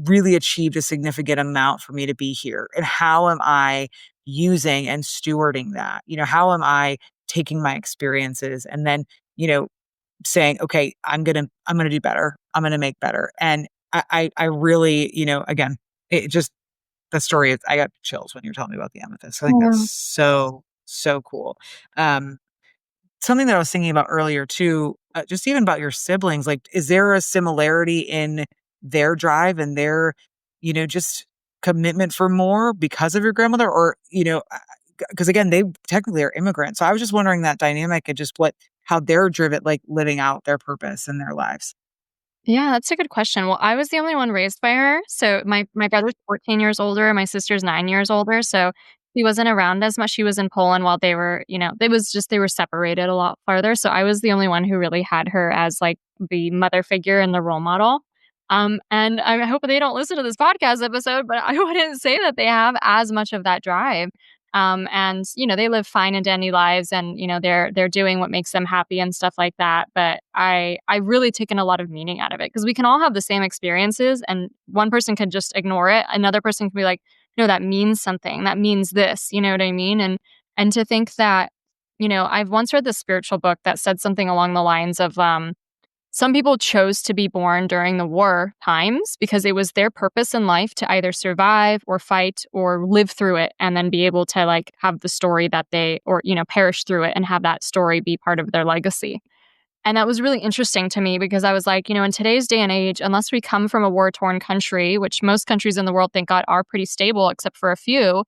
really achieved a significant amount for me to be here. And how am I using and stewarding that? How am I taking my experiences and then, saying, okay, I'm gonna do better. I'm gonna make better. And I really, again, it just the story is I got chills when you're telling me about the amethyst. I think that's so cool. Something that I was thinking about earlier too, just even about your siblings, like, is there a similarity in their drive and their, just commitment for more because of your grandmother? Or, because again, they technically are immigrants. So I was just wondering that dynamic and just how they're driven, like living out their purpose in their lives. Yeah, that's a good question. Well, I was the only one raised by her. So my brother's 14 years older, my sister's 9 years older. So She wasn't around as much. She was in Poland while they were, they were separated a lot farther. So I was the only one who really had her as like the mother figure and the role model. And I hope they don't listen to this podcast episode, but I wouldn't say that they have as much of that drive. And they live fine and dandy lives, and they're doing what makes them happy and stuff like that. But I really taken a lot of meaning out of it, because we can all have the same experiences, and one person can just ignore it. Another person can be like, no, that means something. That means this. You know what I mean? And to think that, I've once read this spiritual book that said something along the lines of, some people chose to be born during the war times because it was their purpose in life to either survive or fight or live through it, and then be able to like have the story that perish through it and have that story be part of their legacy. And that was really interesting to me, because I was like, in today's day and age, unless we come from a war-torn country, which most countries in the world, thank God, are pretty stable except for a few,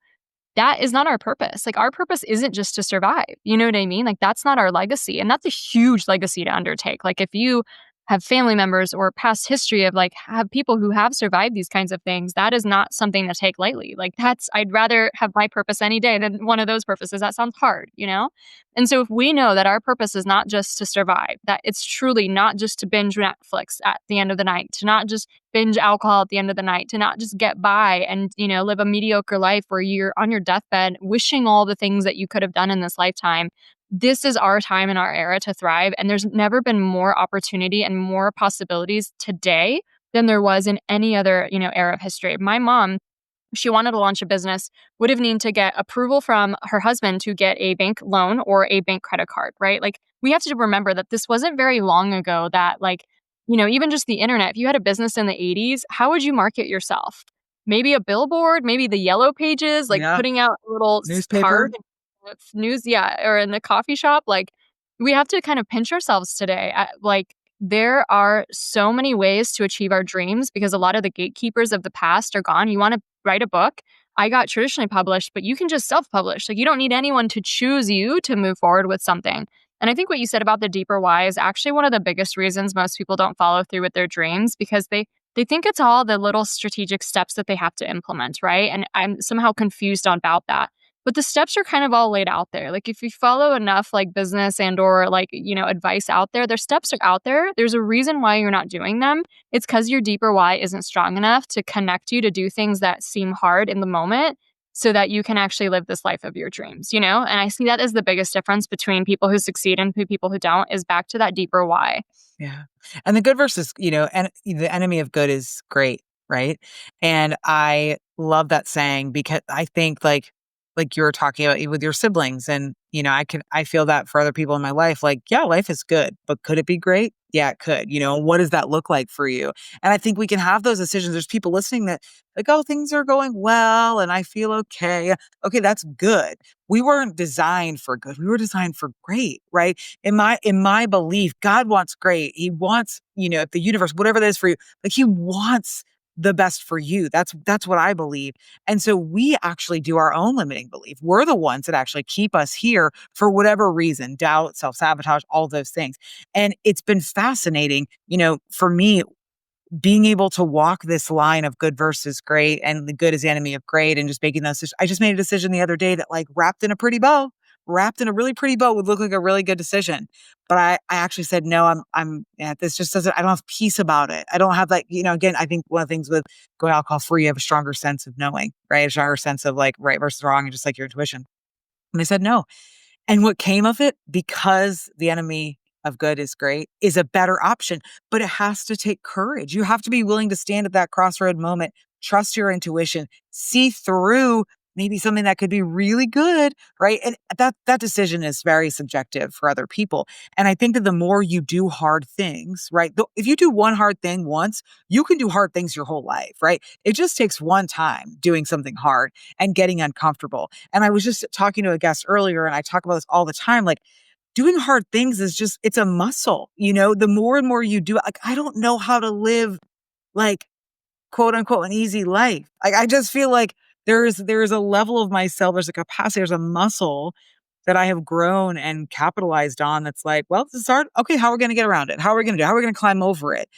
that is not our purpose. Like, our purpose isn't just to survive. You know what I mean? Like, that's not our legacy. And that's a huge legacy to undertake. Like, if you have family members or past history of like have people who have survived these kinds of things, that is not something to take lightly. Like, I'd rather have my purpose any day than one of those purposes. That sounds hard, And so if we know that our purpose is not just to survive, that it's truly not just to binge Netflix at the end of the night, to not just binge alcohol at the end of the night, to not just get by and, live a mediocre life where you're on your deathbed wishing all the things that you could have done in this lifetime. This is our time and our era to thrive. And there's never been more opportunity and more possibilities today than there was in any other, era of history. My mom, she wanted to launch a business, would have needed to get approval from her husband to get a bank loan or a bank credit card, right? Like, we have to remember that this wasn't very long ago that, like, even just the internet, if you had a business in the 80s, how would you market yourself? Maybe a billboard, maybe the yellow pages, like putting out a little Newspaper. card, news, or in the coffee shop. Like, we have to kind of pinch ourselves today. Like, there are so many ways to achieve our dreams, because a lot of the gatekeepers of the past are gone. You want to write a book, I got traditionally published, but you can just self-publish. Like, you don't need anyone to choose you to move forward with something. And I think what you said about the deeper why is actually one of the biggest reasons most people don't follow through with their dreams, because they think it's all the little strategic steps that they have to implement, right? And I'm somehow confused about that. But the steps are kind of all laid out there. Like, if you follow enough like business and or like, advice out there, their steps are out there. There's a reason why you're not doing them. It's because your deeper why isn't strong enough to connect you to do things that seem hard in the moment, so that you can actually live this life of your dreams, And I see that as the biggest difference between people who succeed and people who don't, is back to that deeper why. Yeah. And the good versus, and the enemy of good is great, right? And I love that saying, because I think like you were talking about with your siblings, and I feel that for other people in my life, like, yeah, life is good, but could it be great? Yeah, it could. What does that look like for you? And I think we can have those decisions. There's people listening that like, oh, things are going well and I feel okay. Okay, that's good. We weren't designed for good. We were designed for great, right? In my belief, God wants great. He wants, if the universe, whatever that is for you, like, he wants the best for you. That's what I believe. And so we actually do our own limiting belief. We're the ones that actually keep us here for whatever reason, doubt, self-sabotage, all those things. And it's been fascinating, for me, being able to walk this line of good versus great, and the good is the enemy of great, and just making those. I just made a decision the other day that, like, wrapped in a really pretty bow would look like a really good decision. But I actually said, no, this just doesn't, I don't have peace about it. I don't have like, again, I think one of the things with going alcohol free, you have a stronger sense of knowing, right? A stronger sense of like right versus wrong, and just like your intuition. And they said no. And what came of it, because the enemy of good is great, is a better option, but it has to take courage. You have to be willing to stand at that crossroad moment, trust your intuition, see through maybe something that could be really good, right? And that decision is very subjective for other people. And I think that the more you do hard things, right? If you do one hard thing once, you can do hard things your whole life, right? It just takes one time doing something hard and getting uncomfortable. And I was just talking to a guest earlier, and I talk about this all the time, like, doing hard things is just, it's a muscle, the more and more you do it. Like, I don't know how to live like, quote unquote, an easy life. Like, I just feel like there is a level of myself, there's a capacity, there's a muscle that I have grown and capitalized on that's like, well, this is hard. Okay, how are we going to get around it? How are we going to do it? How are we going to climb over it?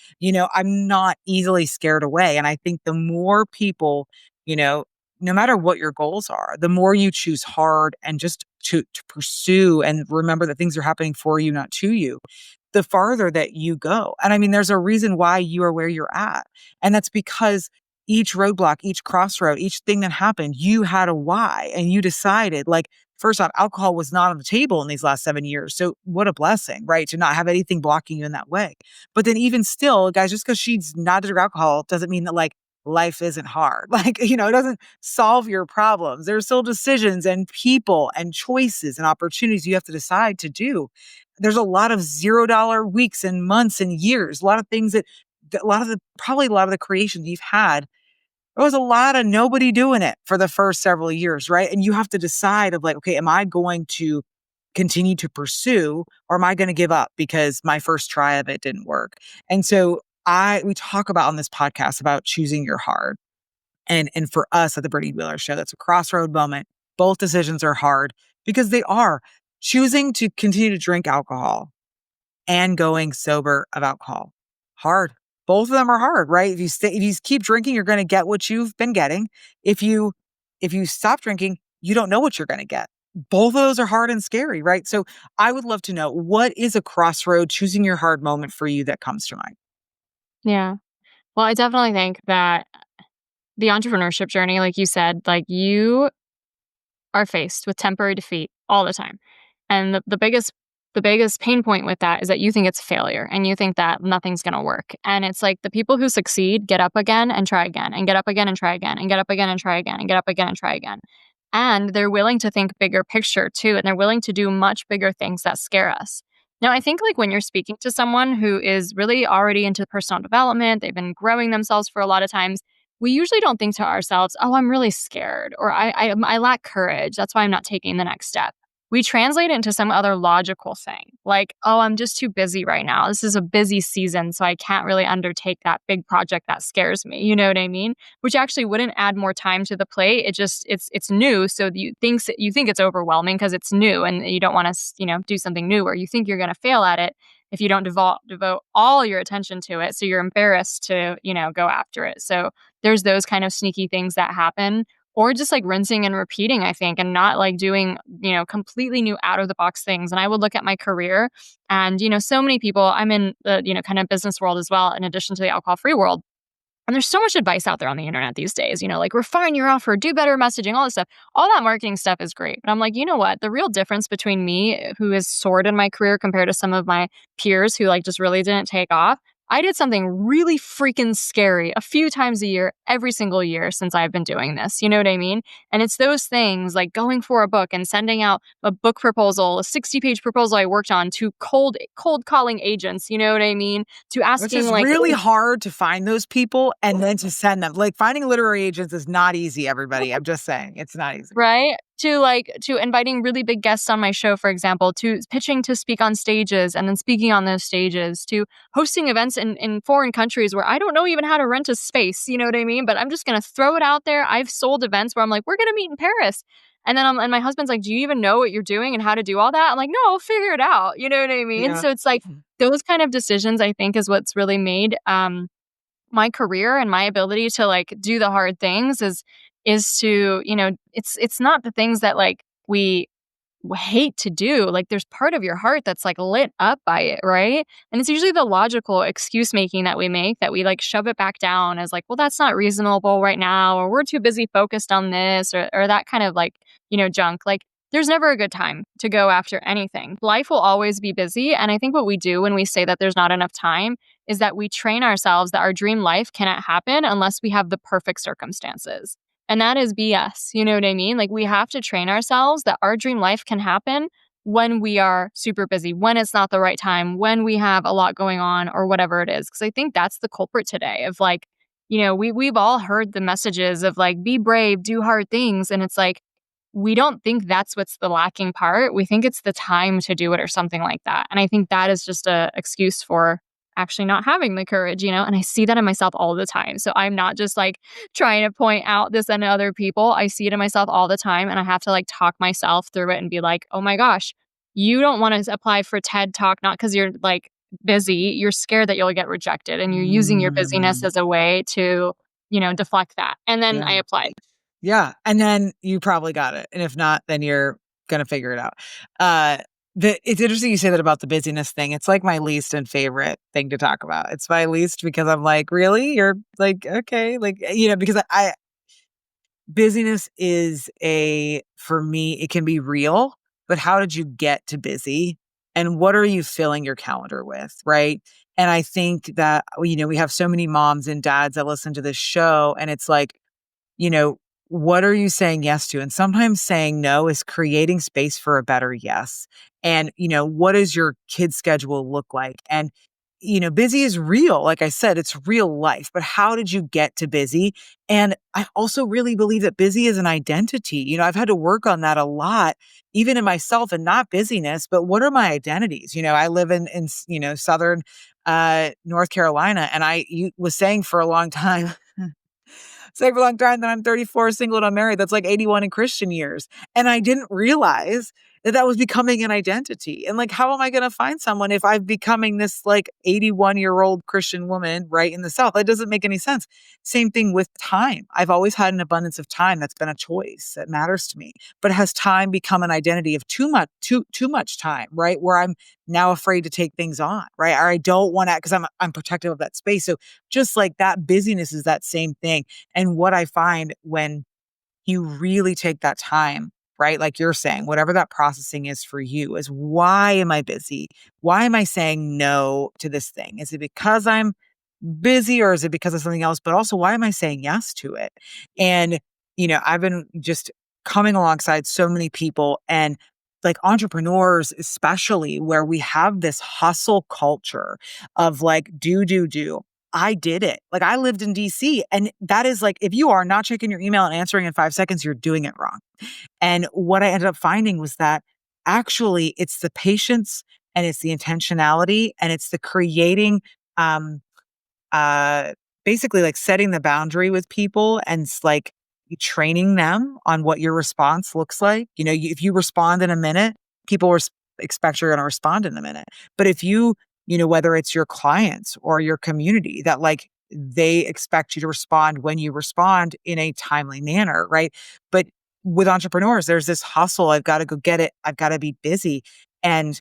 I'm not easily scared away. And I think the more people, no matter what your goals are, the more you choose hard and just to pursue and remember that things are happening for you, not to you, the farther that you go. And I mean, there's a reason why you are where you're at. And that's because each roadblock, each crossroad, each thing that happened, you had a why and you decided, like, first off, alcohol was not on the table in these last 7 years. So what a blessing, right? To not have anything blocking you in that way. But then even still, guys, just because she's not to drink alcohol doesn't mean that like life isn't hard. Like, it doesn't solve your problems. There's still decisions and people and choices and opportunities you have to decide to do. There's a lot of $0 weeks and months and years, a lot of things probably a lot of the creations you've had. There was a lot of nobody doing it for the first several years, right? And you have to decide of like, okay, am I going to continue to pursue or am I going to give up because my first try of it didn't work? And so we talk about on this podcast about choosing your heart. And for us at the Brittany Wheeler Show, that's a crossroad moment. Both decisions are hard because they are. Choosing to continue to drink alcohol and going sober of alcohol, hard. Both of them are hard, right? If you keep drinking, you're going to get what you've been getting. If you stop drinking, you don't know what you're going to get. Both of those are hard and scary, right? So I would love to know, what is a crossroad, choosing your hard moment for you that comes to mind? Yeah. Well, I definitely think that the entrepreneurship journey, like you said, like you are faced with temporary defeat all the time. And the biggest pain point with that is that you think it's a failure and you think that nothing's going to work. And it's like the people who succeed get up again and try again and get up again and try again and get up again and try again and get up again and try again. And they're willing to think bigger picture too. And they're willing to do much bigger things that scare us. Now, I think like when you're speaking to someone who is really already into personal development, they've been growing themselves for a lot of times, we usually don't think to ourselves, oh, I'm really scared or I lack courage. That's why I'm not taking the next step. We translate it into some other logical thing like, oh, I'm just too busy right now. This is a busy season, so I can't really undertake that big project that scares me. You know what I mean? Which actually wouldn't add more time to the plate. It's new. So you think it's overwhelming because it's new and you don't want to, do something new or you think you're going to fail at it if you don't devote all your attention to it. So you're embarrassed to, go after it. So there's those kind of sneaky things that happen. Or just like rinsing and repeating, I think, and not like doing, completely new out of the box things. And I would look at my career and, so many people, I'm in the, kind of business world as well, in addition to the alcohol free world. And there's so much advice out there on the internet these days, like refine your offer, do better messaging, all this stuff. All that marketing stuff is great. But I'm like, you know what? The real difference between me, who has soared in my career compared to some of my peers who like just really didn't take off, I did something really freaking scary a few times a year, every single year since I've been doing this. You know what I mean? And it's those things like going for a book and sending out a book proposal, a 60-page proposal I worked on to cold calling agents. You know what I mean? To asking Which is like really hard to find those people and then to send them. Like finding literary agents is not easy, everybody. I'm just saying, it's not easy. Right? To inviting really big guests on my show, for example, to pitching to speak on stages and then speaking on those stages, to hosting events in foreign countries where I don't know even how to rent a space, you know what I mean? But I'm just going to throw it out there. I've sold events where I'm like, we're going to meet in Paris. And then and my husband's like, do you even know what you're doing and how to do all that? I'm like, no, I'll figure it out. You know what I mean? Yeah. So it's like those kind of decisions, I think, is what's really made my career and my ability to like do the hard things is to, it's not the things that like we hate to do. Like there's part of your heart that's like lit up by it, right? And it's usually the logical excuse making that we make that we like shove it back down as like, well, that's not reasonable right now, or we're too busy focused on this or that kind of like, junk. Like there's never a good time to go after anything. Life will always be busy. And I think what we do when we say that there's not enough time is that we train ourselves that our dream life cannot happen unless we have the perfect circumstances. And that is BS. You know what I mean? Like we have to train ourselves that our dream life can happen when we are super busy, when it's not the right time, when we have a lot going on or whatever it is. Because I think that's the culprit today of like, we've all heard the messages of like, be brave, do hard things. And it's like, we don't think that's what's the lacking part. We think it's the time to do it or something like that. And I think that is just an excuse for actually not having the courage, and I see that in myself all the time. So I'm not just like trying to point out this in other people. I see it in myself all the time and I have to like talk myself through it and be like, oh my gosh, you don't want to apply for TED Talk, not because you're like busy, you're scared that you'll get rejected and you're using your busyness as a way to, deflect that. And then I applied. Yeah. And then you probably got it. And if not, then you're going to figure it out. It's interesting you say that about the busyness thing. It's like my least and favorite thing to talk about. It's my least because I'm like, really? You're like, okay. Like, because busyness is for me, it can be real, but how did you get to busy? And what are you filling your calendar with? Right. And I think that, we have so many moms and dads that listen to this show, and it's like, you know, what are you saying yes to? And sometimes saying no is creating space for a better yes. And, what does your kid's schedule look like? And, busy is real. Like I said, it's real life, but how did you get to busy? And I also really believe that busy is an identity. I've had to work on that a lot, even in myself, and not busyness, but what are my identities? I live in Southern North Carolina, and was saying for a long time, say for a long time that I'm 34, single, and unmarried. That's like 81 in Christian years. And I didn't realize that was becoming an identity. And like, how am I going to find someone if I'm becoming this like 81-year-old Christian woman right in the South? That doesn't make any sense. Same thing with time. I've always had an abundance of time. That's been a choice that matters to me. But has time become an identity of too much time, right? Where I'm now afraid to take things on, right? Or I don't want to, because I'm protective of that space. So just like that, busyness is that same thing. And what I find when you really take that time, right? Like you're saying, whatever that processing is for you, is why am I busy? Why am I saying no to this thing? Is it because I'm busy, or is it because of something else? But also, why am I saying yes to it? And, I've been just coming alongside so many people, and like entrepreneurs, especially, where we have this hustle culture of like, do. I did it. Like I lived in DC, and that is like, if you are not checking your email and answering in 5 seconds, you're doing it wrong. And what I ended up finding was that actually it's the patience, and it's the intentionality, and it's the creating, um, uh, basically like setting the boundary with people, and like training them on what your response looks like. If you respond in a minute, people expect you're going to respond in a minute. But if whether it's your clients or your community, that like they expect you to respond when you respond in a timely manner, right? But with entrepreneurs, there's this hustle. I've got to go get it. I've got to be busy. And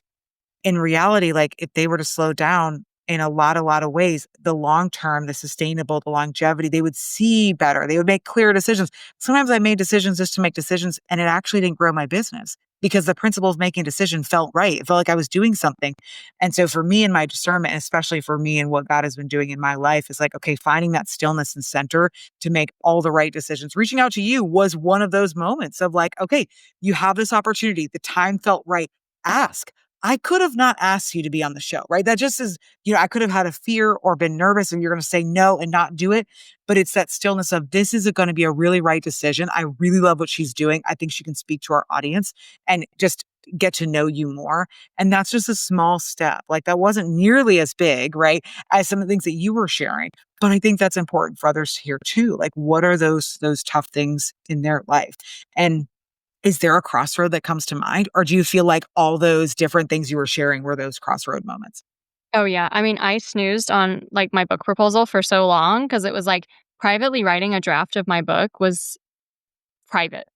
in reality, like if they were to slow down in a lot of ways, the long term, the sustainable, the longevity, they would see better. They would make clearer decisions. Sometimes I made decisions just to make decisions, and it actually didn't grow my business because the principle of making a decision felt right. It felt like I was doing something. And so for me and my discernment, and especially for me and what God has been doing in my life, is like, okay, finding that stillness and center to make all the right decisions. Reaching out to you was one of those moments of like, okay, you have this opportunity. The time felt right. Ask. I could have not asked you to be on the show, right? That just is, I could have had a fear or been nervous, and you're going to say no and not do it. But it's that stillness of, this is going to be a really right decision. I really love what she's doing. I think she can speak to our audience and just get to know you more. And that's just a small step. Like that wasn't nearly as big, right, as some of the things that you were sharing. But I think that's important for others to hear too. Like, what are those tough things in their life? And is there a crossroad that comes to mind? Or do you feel like all those different things you were sharing were those crossroad moments? Oh, yeah. I mean, I snoozed on, like, my book proposal for so long because it was, like, privately writing a draft of my book was private,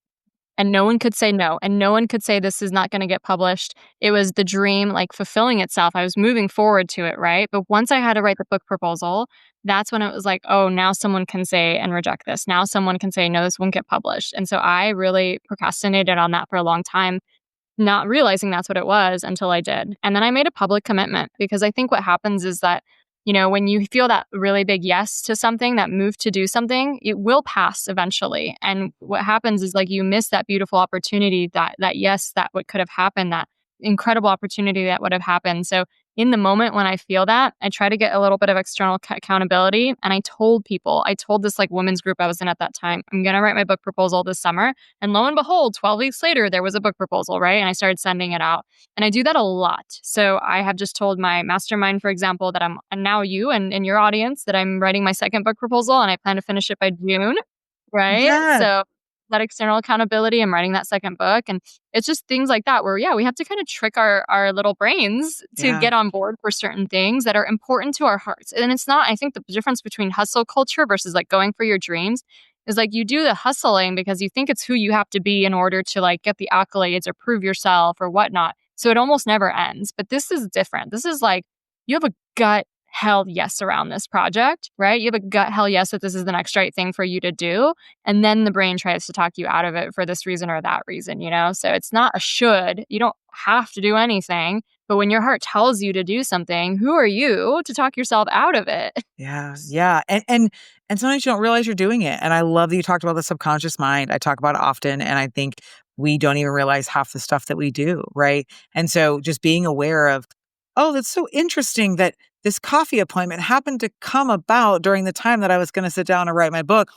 and no one could say no, and no one could say this is not gonna get published. It was the dream, like, fulfilling itself. I was moving forward to it, right? But once I had to write the book proposal, that's when it was like, "Oh, now someone can say and reject this. Now someone can say, 'No, this won't get published.'" And so I really procrastinated on that for a long time, not realizing that's what it was until I did. And then I made a public commitment because I think what happens is that, when you feel that really big yes to something, that move to do something, it will pass eventually. And what happens is like you miss that beautiful opportunity, that yes, that what could have happened, that incredible opportunity that would have happened. So in the moment when I feel that, I try to get a little bit of external accountability. And I told this like women's group I was in at that time, I'm going to write my book proposal this summer. And lo and behold, 12 weeks later, there was a book proposal, right? And I started sending it out. And I do that a lot. So I have just told my mastermind, for example, that I'm, and now you and your audience, that I'm writing my second book proposal and I plan to finish it by June, right? Yes. So that external accountability, I'm writing that second book. And it's just things like that where, yeah, we have to kind of trick our little brains to Yeah. get on board for certain things that are important to our hearts. And it's not, I think the difference between hustle culture versus like going for your dreams is like you do the hustling because you think it's who you have to be in order to like get the accolades or prove yourself or whatnot. So it almost never ends. But this is different. This is like you have a gut hell yes around this project, right? You have a gut hell yes that this is the next right thing for you to do. And then the brain tries to talk you out of it for this reason or that reason, you know? So it's not a should. You don't have to do anything. But when your heart tells you to do something, who are you to talk yourself out of it? Yeah, yeah. And sometimes you don't realize you're doing it. And I love that you talked about the subconscious mind. I talk about it often, and I think we don't even realize half the stuff that we do, right? And so just being aware of, oh, that's so interesting that this coffee appointment happened to come about during the time that I was going to sit down and write my book.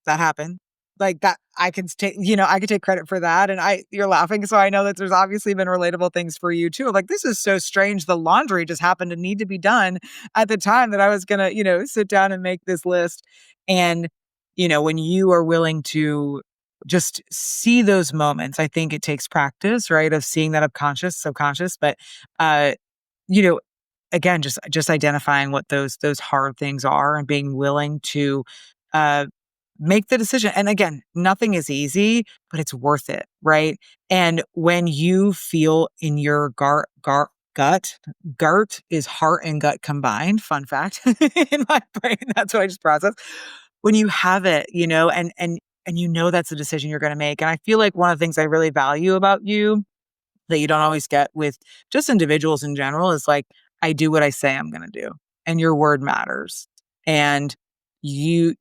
That happened. Like that, I can take, I could take credit for that. And you're laughing. So I know that there's obviously been relatable things for you too. Like, this is so strange. The laundry just happened to need to be done at the time that I was going to, sit down and make this list. And, when you are willing to just see those moments, I think it takes practice, right? Of seeing that subconscious, but, you know, again, just identifying what those hard things are and being willing to, uh, make the decision. And again, nothing is easy, but it's worth it, right? And when you feel in your gut is heart and gut combined. Fun fact in my brain, that's what I just processed. When you have it, and that's the decision you're going to make. And I feel like one of the things I really value about you that you don't always get with just individuals in general is like, I do what I say I'm going to do, and your word matters. And you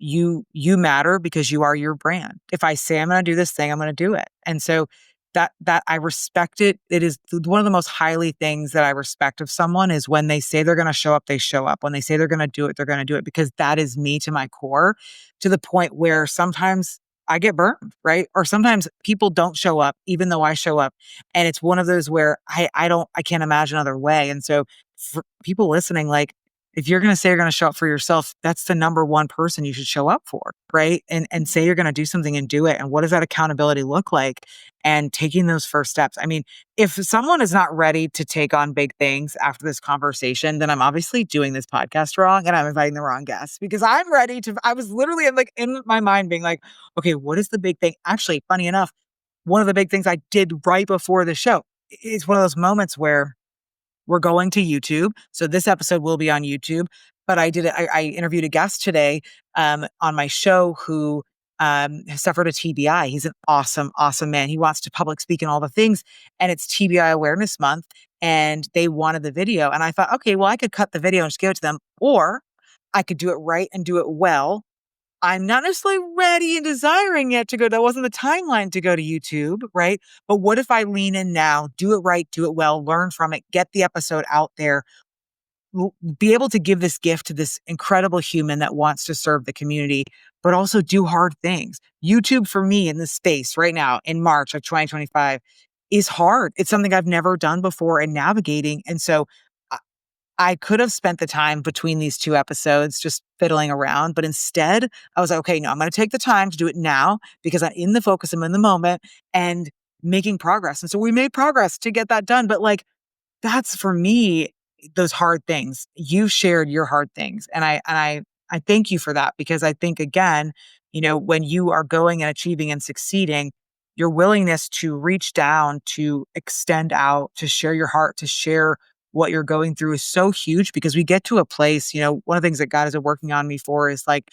matter because you are your brand. If I say I'm going to do this thing, I'm going to do it. And so that I respect it. It is one of the most highly things that I respect of someone is when they say they're going to show up, they show up. When they say they're going to do it, they're going to do it, because that is me to my core, to the point where sometimes I get burned, right? Or sometimes people don't show up, even though I show up. And it's one of those where I can't imagine another way. And so for people listening, like, if you're going to say you're going to show up for yourself, that's the number one person you should show up for, right? And say you're going to do something and do it. And what does that accountability look like? And taking those first steps. I mean, if someone is not ready to take on big things after this conversation, then I'm obviously doing this podcast wrong and I'm inviting the wrong guests, because I'm ready to, I was literally in my mind being like, okay, what is the big thing? Actually, funny enough, one of the big things I did right before the show is one of those moments where we're going to YouTube. So this episode will be on YouTube. But I interviewed a guest today on my show who has suffered a TBI. He's an awesome, awesome man. He wants to public speak and all the things. And it's TBI Awareness Month. And they wanted the video. And I thought, okay, well, I could cut the video and just give it to them. Or I could do it right and do it well. I'm not necessarily ready and desiring yet to go. That wasn't the timeline to go to YouTube, right? But what if I lean in now, do it right, do it well, learn from it, get the episode out there, be able to give this gift to this incredible human that wants to serve the community, but also do hard things. YouTube for me in this space right now in March of 2025 is hard. It's something I've never done before in navigating. And so I could have spent the time between these two episodes just fiddling around, but instead I was like, okay, no, I'm going to take the time to do it now because I'm in the focus, I'm in the moment and making progress. And so we made progress to get that done. But like, that's for me, those hard things. You shared your hard things. And I thank you for that, because I think, again, when you are going and achieving and succeeding, your willingness to reach down, to extend out, to share your heart, to share what you're going through is so huge, because we get to a place, one of the things that God is working on me for is like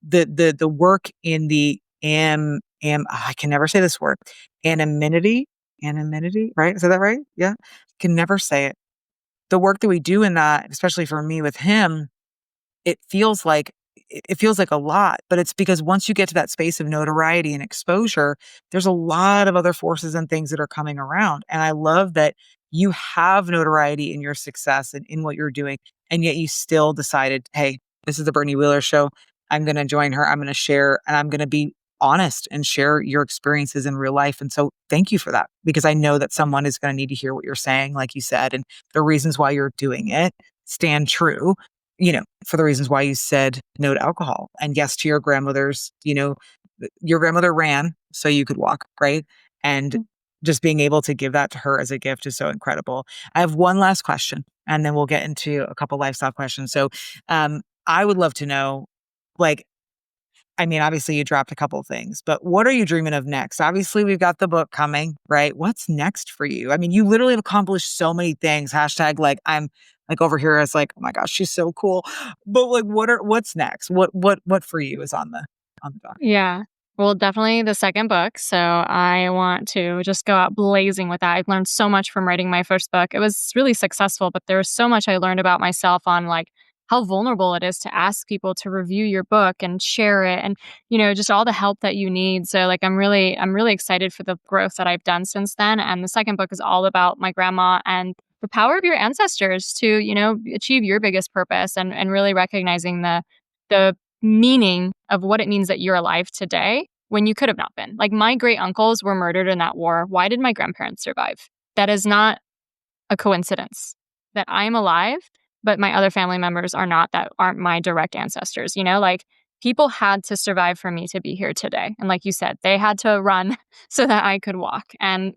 the work in the I can never say this word, anonymity, right? Is that right? Yeah. Can never say it. The work that we do in that, especially for me with him, it feels like a lot, but it's because once you get to that space of notoriety and exposure, there's a lot of other forces and things that are coming around. And I love that you have notoriety in your success and in what you're doing. And yet you still decided, hey, this is the Brittany Wheeler show. I'm going to join her. I'm going to share, and I'm going to be honest and share your experiences in real life. And so thank you for that, because I know that someone is going to need to hear what you're saying, like you said, and the reasons why you're doing it stand true, for the reasons why you said no to alcohol and yes to your grandmother's, your grandmother ran so you could walk, right? And just being able to give that to her as a gift is so incredible. I have one last question, and then we'll get into a couple lifestyle questions. So I would love to know, like, I mean, obviously you dropped a couple of things, but what are you dreaming of next? Obviously, we've got the book coming, right? What's next for you? I mean, you literally have accomplished so many things. Hashtag like I'm like over here as like, oh my gosh, she's so cool. But like what's next? What for you is on the docket? Yeah. Well, definitely the second book. So I want to just go out blazing with that. I've learned so much from writing my first book. It was really successful, but there was so much I learned about myself on like how vulnerable it is to ask people to review your book and share it and just all the help that you need. So like I'm really excited for the growth that I've done since then. And the second book is all about my grandma and the power of your ancestors to, achieve your biggest purpose and really recognizing the meaning of what it means that you're alive today when you could have not been. Like my great uncles were murdered in that war. Why did my grandparents survive? That is not a coincidence that I'm alive, but my other family members are not, that aren't my direct ancestors. Like people had to survive for me to be here today. And like you said, they had to run so that I could walk. And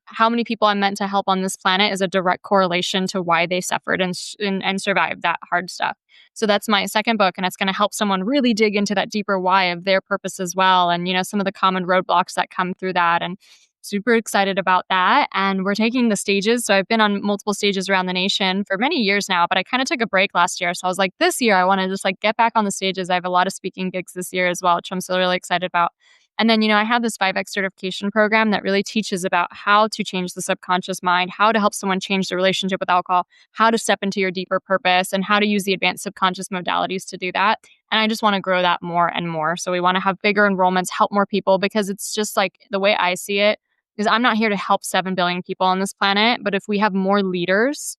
how many people I'm meant to help on this planet is a direct correlation to why they suffered and survived that hard stuff. So that's my second book, and it's going to help someone really dig into that deeper why of their purpose as well, and some of the common roadblocks that come through that. And super excited about that. And we're taking the stages. So I've been on multiple stages around the nation for many years now, but I kind of took a break last year. So I was like, this year I want to just like get back on the stages. I have a lot of speaking gigs this year as well, which I'm still really excited about. And then, I have this 5X certification program that really teaches about how to change the subconscious mind, how to help someone change their relationship with alcohol, how to step into your deeper purpose, and how to use the advanced subconscious modalities to do that. And I just want to grow that more and more. So we want to have bigger enrollments, help more people, because it's just like the way I see it is I'm not here to help 7 billion people on this planet, but if we have more leaders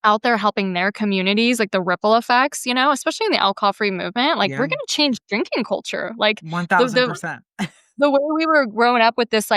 out there helping their communities, like the ripple effects, especially in the alcohol-free movement, like Yeah. we're going to change drinking culture. Like the, the 1000%. the way we were growing up with this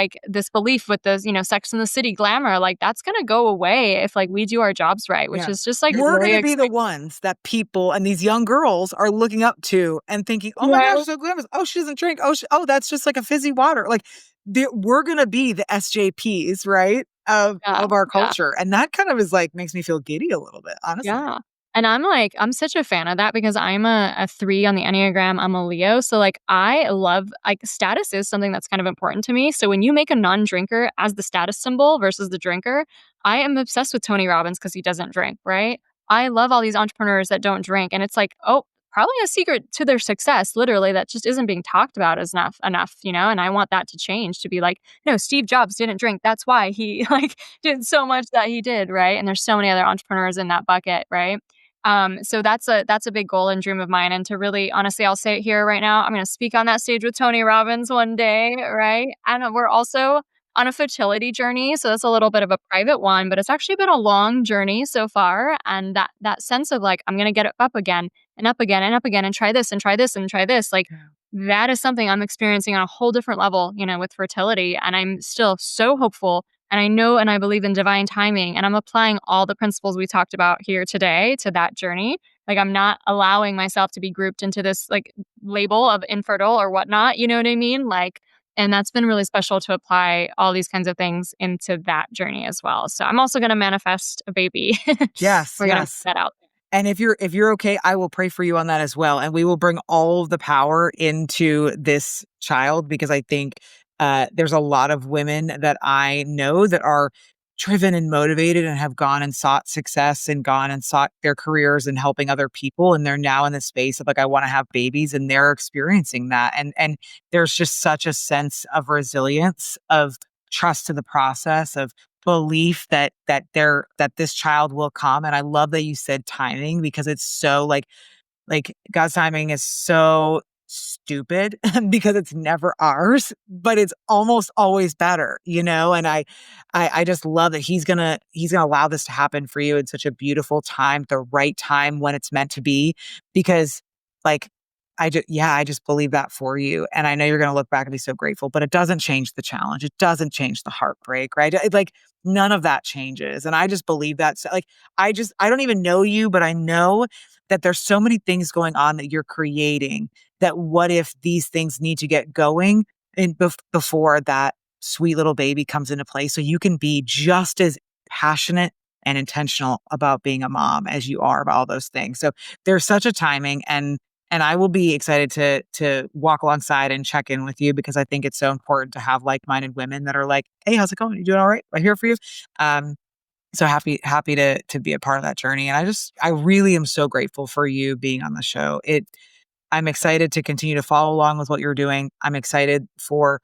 belief with this, Sex in the City glamour, like that's going to go away if like we do our jobs right, which Yeah. is just like We're really going to be the exciting. ones that people and these young girls are looking up to and thinking, oh my gosh, so glamorous. Oh, she doesn't drink. Oh, that's just like a fizzy water. Like we're going to be the SJPs, right? Yeah, Of our yeah. culture. And that kind of is like, makes me feel giddy a little bit, honestly. Yeah. And I'm such a fan of that because I'm a 3 on the Enneagram. I'm a Leo. So like I love like status is something that's kind of important to me. So when you make a non-drinker as the status symbol versus the drinker, I am obsessed with Tony Robbins because he doesn't drink, right? I love all these entrepreneurs that don't drink. And it's like, oh, probably a secret to their success, literally, that just isn't being talked about as enough, and I want that to change to be like, no, Steve Jobs didn't drink. That's why he like did so much that he did, right? And there's so many other entrepreneurs in that bucket, right? So that's a big goal and dream of mine. And to really, honestly, I'll say it here right now. I'm going to speak on that stage with Tony Robbins one day, right? And we're also on a fertility journey, so that's a little bit of a private one, but it's actually been a long journey so far. And that sense of like, I'm going to get it up again and up again and up again and try this and try this and try this, like that is something I'm experiencing on a whole different level, with fertility. And I'm still so hopeful. And I know and I believe in divine timing. And I'm applying all the principles we talked about here today to that journey. Like I'm not allowing myself to be grouped into this like label of infertile or whatnot. You know what I mean? Like, and that's been really special to apply all these kinds of things into that journey as well. So I'm also going to manifest a baby. Yes, We're going to yes. put that out. And if you're okay, I will pray for you on that as well. And we will bring all of the power into this child because I think there's a lot of women that I know that are driven and motivated and have gone and sought success and gone and sought their careers and helping other people. And they're now in the space of like, I want to have babies, and they're experiencing that. And there's just such a sense of resilience, of trust in the process, of belief that this child will come. And I love that you said timing because it's so like God's timing is so stupid because it's never ours, but it's almost always better, and I just love that he's gonna allow this to happen for you in such a beautiful time, the right time when it's meant to be, because like I just believe that for you. And I know you're going to look back and be so grateful, but it doesn't change the challenge. It doesn't change the heartbreak, right? Like none of that changes. And I just believe that. So, like, I don't even know you, but I know that there's so many things going on that you're creating that what if these things need to get going and before that sweet little baby comes into play, so you can be just as passionate and intentional about being a mom as you are about all those things. So there's such a timing, and And I will be excited to walk alongside and check in with you because I think it's so important to have like-minded women that are like, "Hey, how's it going? You doing all right? I'm here for you." Um, so happy to be a part of that journey. And I really am so grateful for you being on the show. I'm excited to continue to follow along with what you're doing. I'm excited for,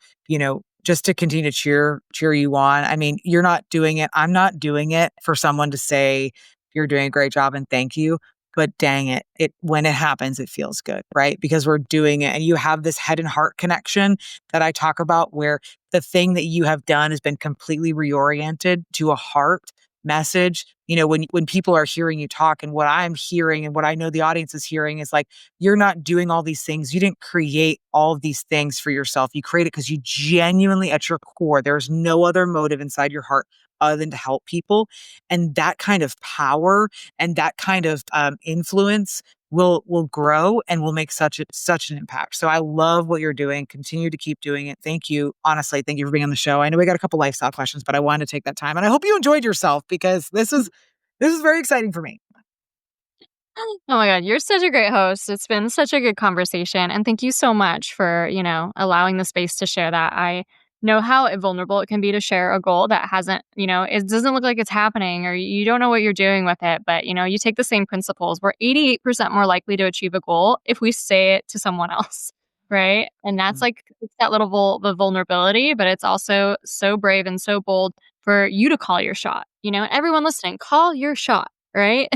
just to continue to cheer you on. I mean, you're not doing it. I'm not doing it for someone to say you're doing a great job and thank you. But dang it, when it happens, it feels good, right? Because we're doing it and you have this head and heart connection that I talk about where the thing that you have done has been completely reoriented to a heart message. When people are hearing you talk and what I'm hearing and what I know the audience is hearing is like, you're not doing all these things. You didn't create all of these things for yourself. You create it because you genuinely at your core, there's no other motive inside your heart other than to help people. And that kind of power and that kind of influence will grow and will make such an impact. So I love what you're doing. Continue to keep doing it. Thank you. Honestly, thank you for being on the show. I know we got a couple lifestyle questions, but I wanted to take that time. And I hope you enjoyed yourself because this is very exciting for me. Oh my God, you're such a great host. It's been such a good conversation. And thank you so much for, allowing the space to share that. I know how vulnerable it can be to share a goal that hasn't, it doesn't look like it's happening or you don't know what you're doing with it. But, you take the same principles. We're 88% more likely to achieve a goal if we say it to someone else. Right. And that's like, it's that little the vulnerability, but it's also so brave and so bold for you to call your shot. Everyone listening, call your shot. Right.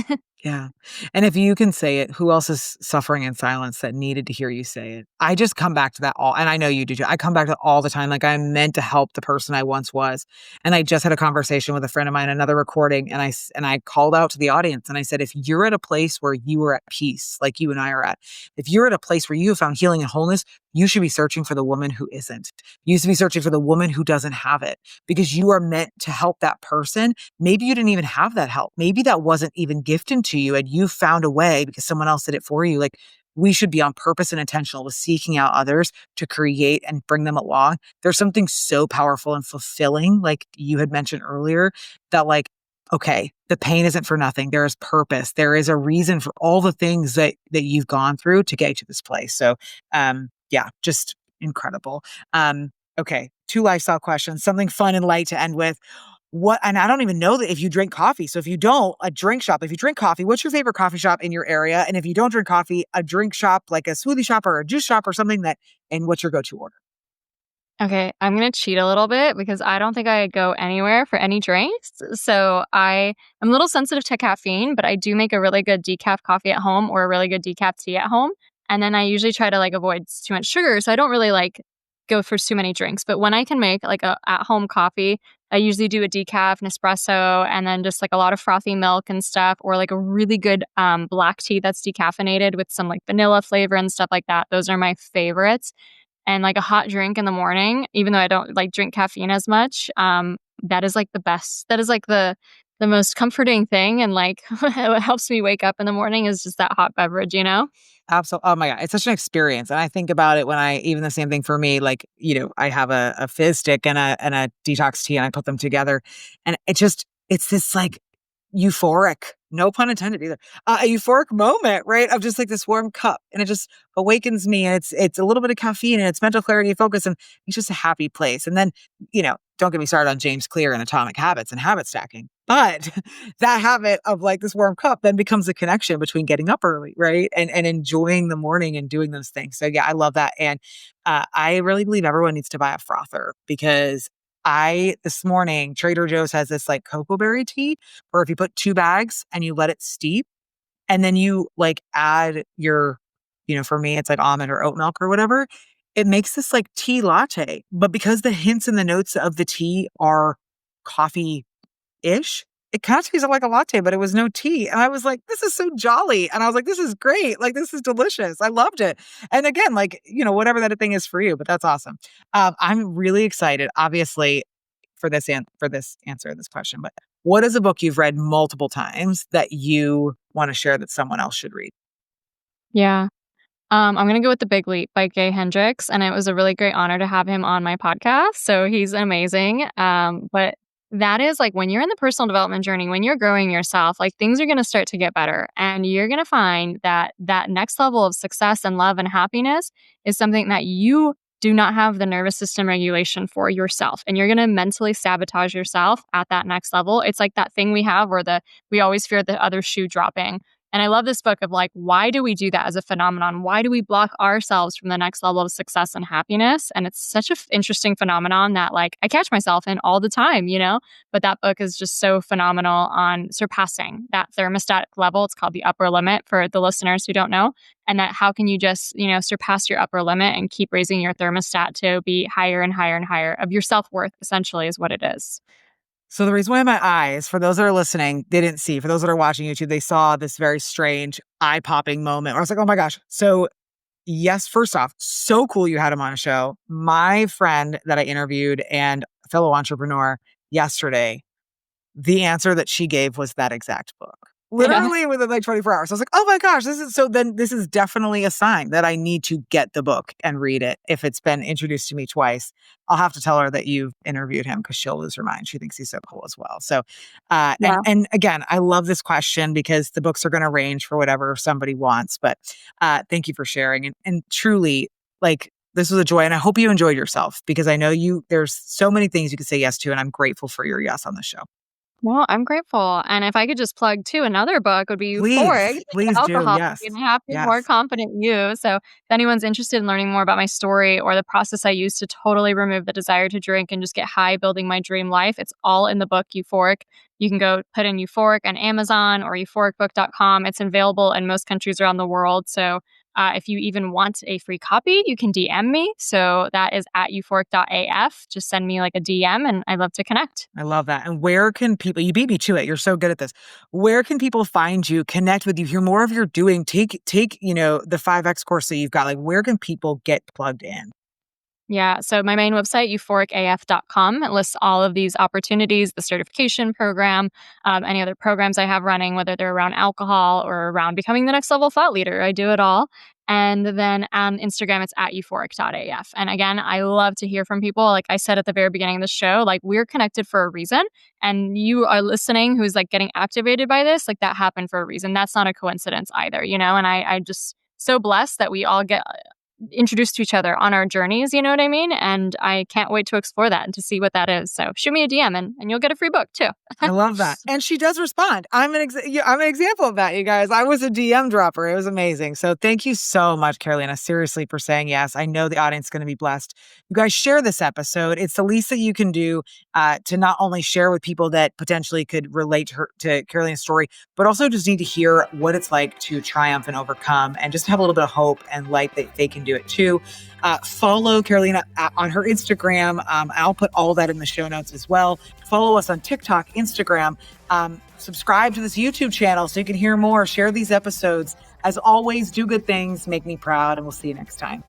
Yeah. And if you can say it, who else is suffering in silence that needed to hear you say it? I just come back to that and I know you do too. I come back to it all the time. Like I'm meant to help the person I once was. And I just had a conversation with a friend of mine, another recording, and I called out to the audience and I said, if you're at a place where you are at peace, like you and I are at, if you're at a place where you have found healing and wholeness, you should be searching for the woman who isn't. You should be searching for the woman who doesn't have it because you are meant to help that person. Maybe you didn't even have that help. Maybe that wasn't even gifted to you and you found a way because someone else did it for you. Like we should be on purpose and intentional with seeking out others to create and bring them along. There's something so powerful and fulfilling, like you had mentioned earlier, that like, okay, the pain isn't for nothing. There is purpose. There is a reason for all the things that you've gone through to get you to this place. So, yeah, just incredible. Okay, 2 lifestyle questions, something fun and light to end with. And I don't even know that if you drink coffee. So if you don't, a drink shop. If you drink coffee, what's your favorite coffee shop in your area? And if you don't drink coffee, a drink shop, like a smoothie shop or a juice shop or something and what's your go-to order? Okay, I'm gonna cheat a little bit because I don't think I go anywhere for any drinks. So I am a little sensitive to caffeine, but I do make a really good decaf coffee at home or a really good decaf tea at home. And then I usually try to like avoid too much sugar. So I don't really like go for too many drinks. But when I can make like a at home coffee, I usually do a decaf, an espresso, and then just like a lot of frothy milk and stuff, or like a really good black tea that's decaffeinated with some like vanilla flavor and stuff like that. Those are my favorites. And like a hot drink in the morning, even though I don't like drink caffeine as much, that is like the best. That is like the most comforting thing, and like what helps me wake up in the morning is just that hot beverage, you know? Absolutely. Oh my God. It's such an experience. And I think about it when even the same thing for me, like, I have a fizz stick and a detox tea and I put them together. And it's this like euphoric, no pun intended either, a euphoric moment, right? Of just like this warm cup and it just awakens me. And it's a little bit of caffeine and it's mental clarity and focus. And it's just a happy place. And then, don't get me started on James Clear and atomic habits and habit stacking. But that habit of like this warm cup then becomes a connection between getting up early, right? And enjoying the morning and doing those things. So yeah, I love that. And I really believe everyone needs to buy a frother because this morning, Trader Joe's has this like cocoa berry tea where if you put 2 bags and you let it steep and then you like add your, for me, it's like almond or oat milk or whatever, it makes this like tea latte. But because the hints and the notes of the tea are coffee ish. It kind of tasted like a latte, but it was no tea. And I was like, this is so jolly. And I was like, this is great. Like, this is delicious. I loved it. And again, like, whatever that thing is for you, but that's awesome. I'm really excited, obviously, for this answer to this question. But what is a book you've read multiple times that you want to share that someone else should read? Yeah. I'm gonna go with The Big Leap by Gay Hendricks, and it was a really great honor to have him on my podcast. So he's amazing. But that is like when you're in the personal development journey, when you're growing yourself, like things are going to start to get better. And you're going to find that that next level of success and love and happiness is something that you do not have the nervous system regulation for yourself. And you're going to mentally sabotage yourself at that next level. It's like that thing we have where we always fear the other shoe dropping. And I love this book of like, why do we do that as a phenomenon? Why do we block ourselves from the next level of success and happiness? And it's such an interesting phenomenon that like I catch myself in all the time, but that book is just so phenomenal on surpassing that thermostatic level. It's called The Upper Limit for the listeners who don't know. And that how can you just, surpass your upper limit and keep raising your thermostat to be higher and higher and higher of your self-worth, essentially, is what it is. So the reason why my eyes, for those that are listening, they didn't see. For those that are watching YouTube, they saw this very strange eye-popping moment where I was like, oh my gosh. So yes, first off, so cool you had him on a show. My friend that I interviewed and fellow entrepreneur yesterday, the answer that she gave was that exact book. Literally within like 24 hours. I was like, oh my gosh, this is definitely a sign that I need to get the book and read it. If it's been introduced to me twice, I'll have to tell her that you've interviewed him because she'll lose her mind. She thinks he's so cool as well. So, and again, I love this question because the books are going to range for whatever somebody wants. But thank you for sharing. And truly, like, this was a joy. And I hope you enjoyed yourself because I know there's so many things you could say yes to. And I'm grateful for your yes on the show. Well, I'm grateful. And if I could just plug too, another book would be Euphoric. Please do. Yes. And Happy, More Confident You. So if anyone's interested in learning more about my story or the process I use to totally remove the desire to drink and just get high building my dream life, it's all in the book Euphoric. You can go put in Euphoric on Amazon or euphoricbook.com. It's available in most countries around the world. So if you even want a free copy, you can DM me. So that is at euphoric.af. Just send me like a DM and I'd love to connect. I love that. And where can people, you beat me to it. You're so good at this. Where can people find you, connect with you, hear more of your doing, take, the 5X course that you've got? Like, where can people get plugged in? Yeah. So my main website, euphoricaf.com, it lists all of these opportunities, the certification program, any other programs I have running, whether they're around alcohol or around becoming the next level thought leader. I do it all. And then on Instagram, it's at euphoric.af. And again, I love to hear from people. Like I said at the very beginning of the show, like we're connected for a reason. And you are listening who's like getting activated by this, like that happened for a reason. That's not a coincidence either, and I just so blessed that we all get introduced to each other on our journeys, you know what I mean? And I can't wait to explore that and to see what that is. So shoot me a DM and you'll get a free book too. I love that. And she does respond. I'm an example of that, you guys. I was a DM dropper. It was amazing. So thank you so much, Karolina, seriously, for saying yes. I know the audience is going to be blessed. You guys share this episode. It's the least that you can do to not only share with people that potentially could relate to Karolina's story, but also just need to hear what it's like to triumph and overcome and just have a little bit of hope and light that they can do it too. Follow Karolina on her Instagram. I'll put all that in the show notes as well. Follow us on TikTok, Instagram. Subscribe to this YouTube channel so you can hear more. Share these episodes. As always, do good things. Make me proud. And we'll see you next time.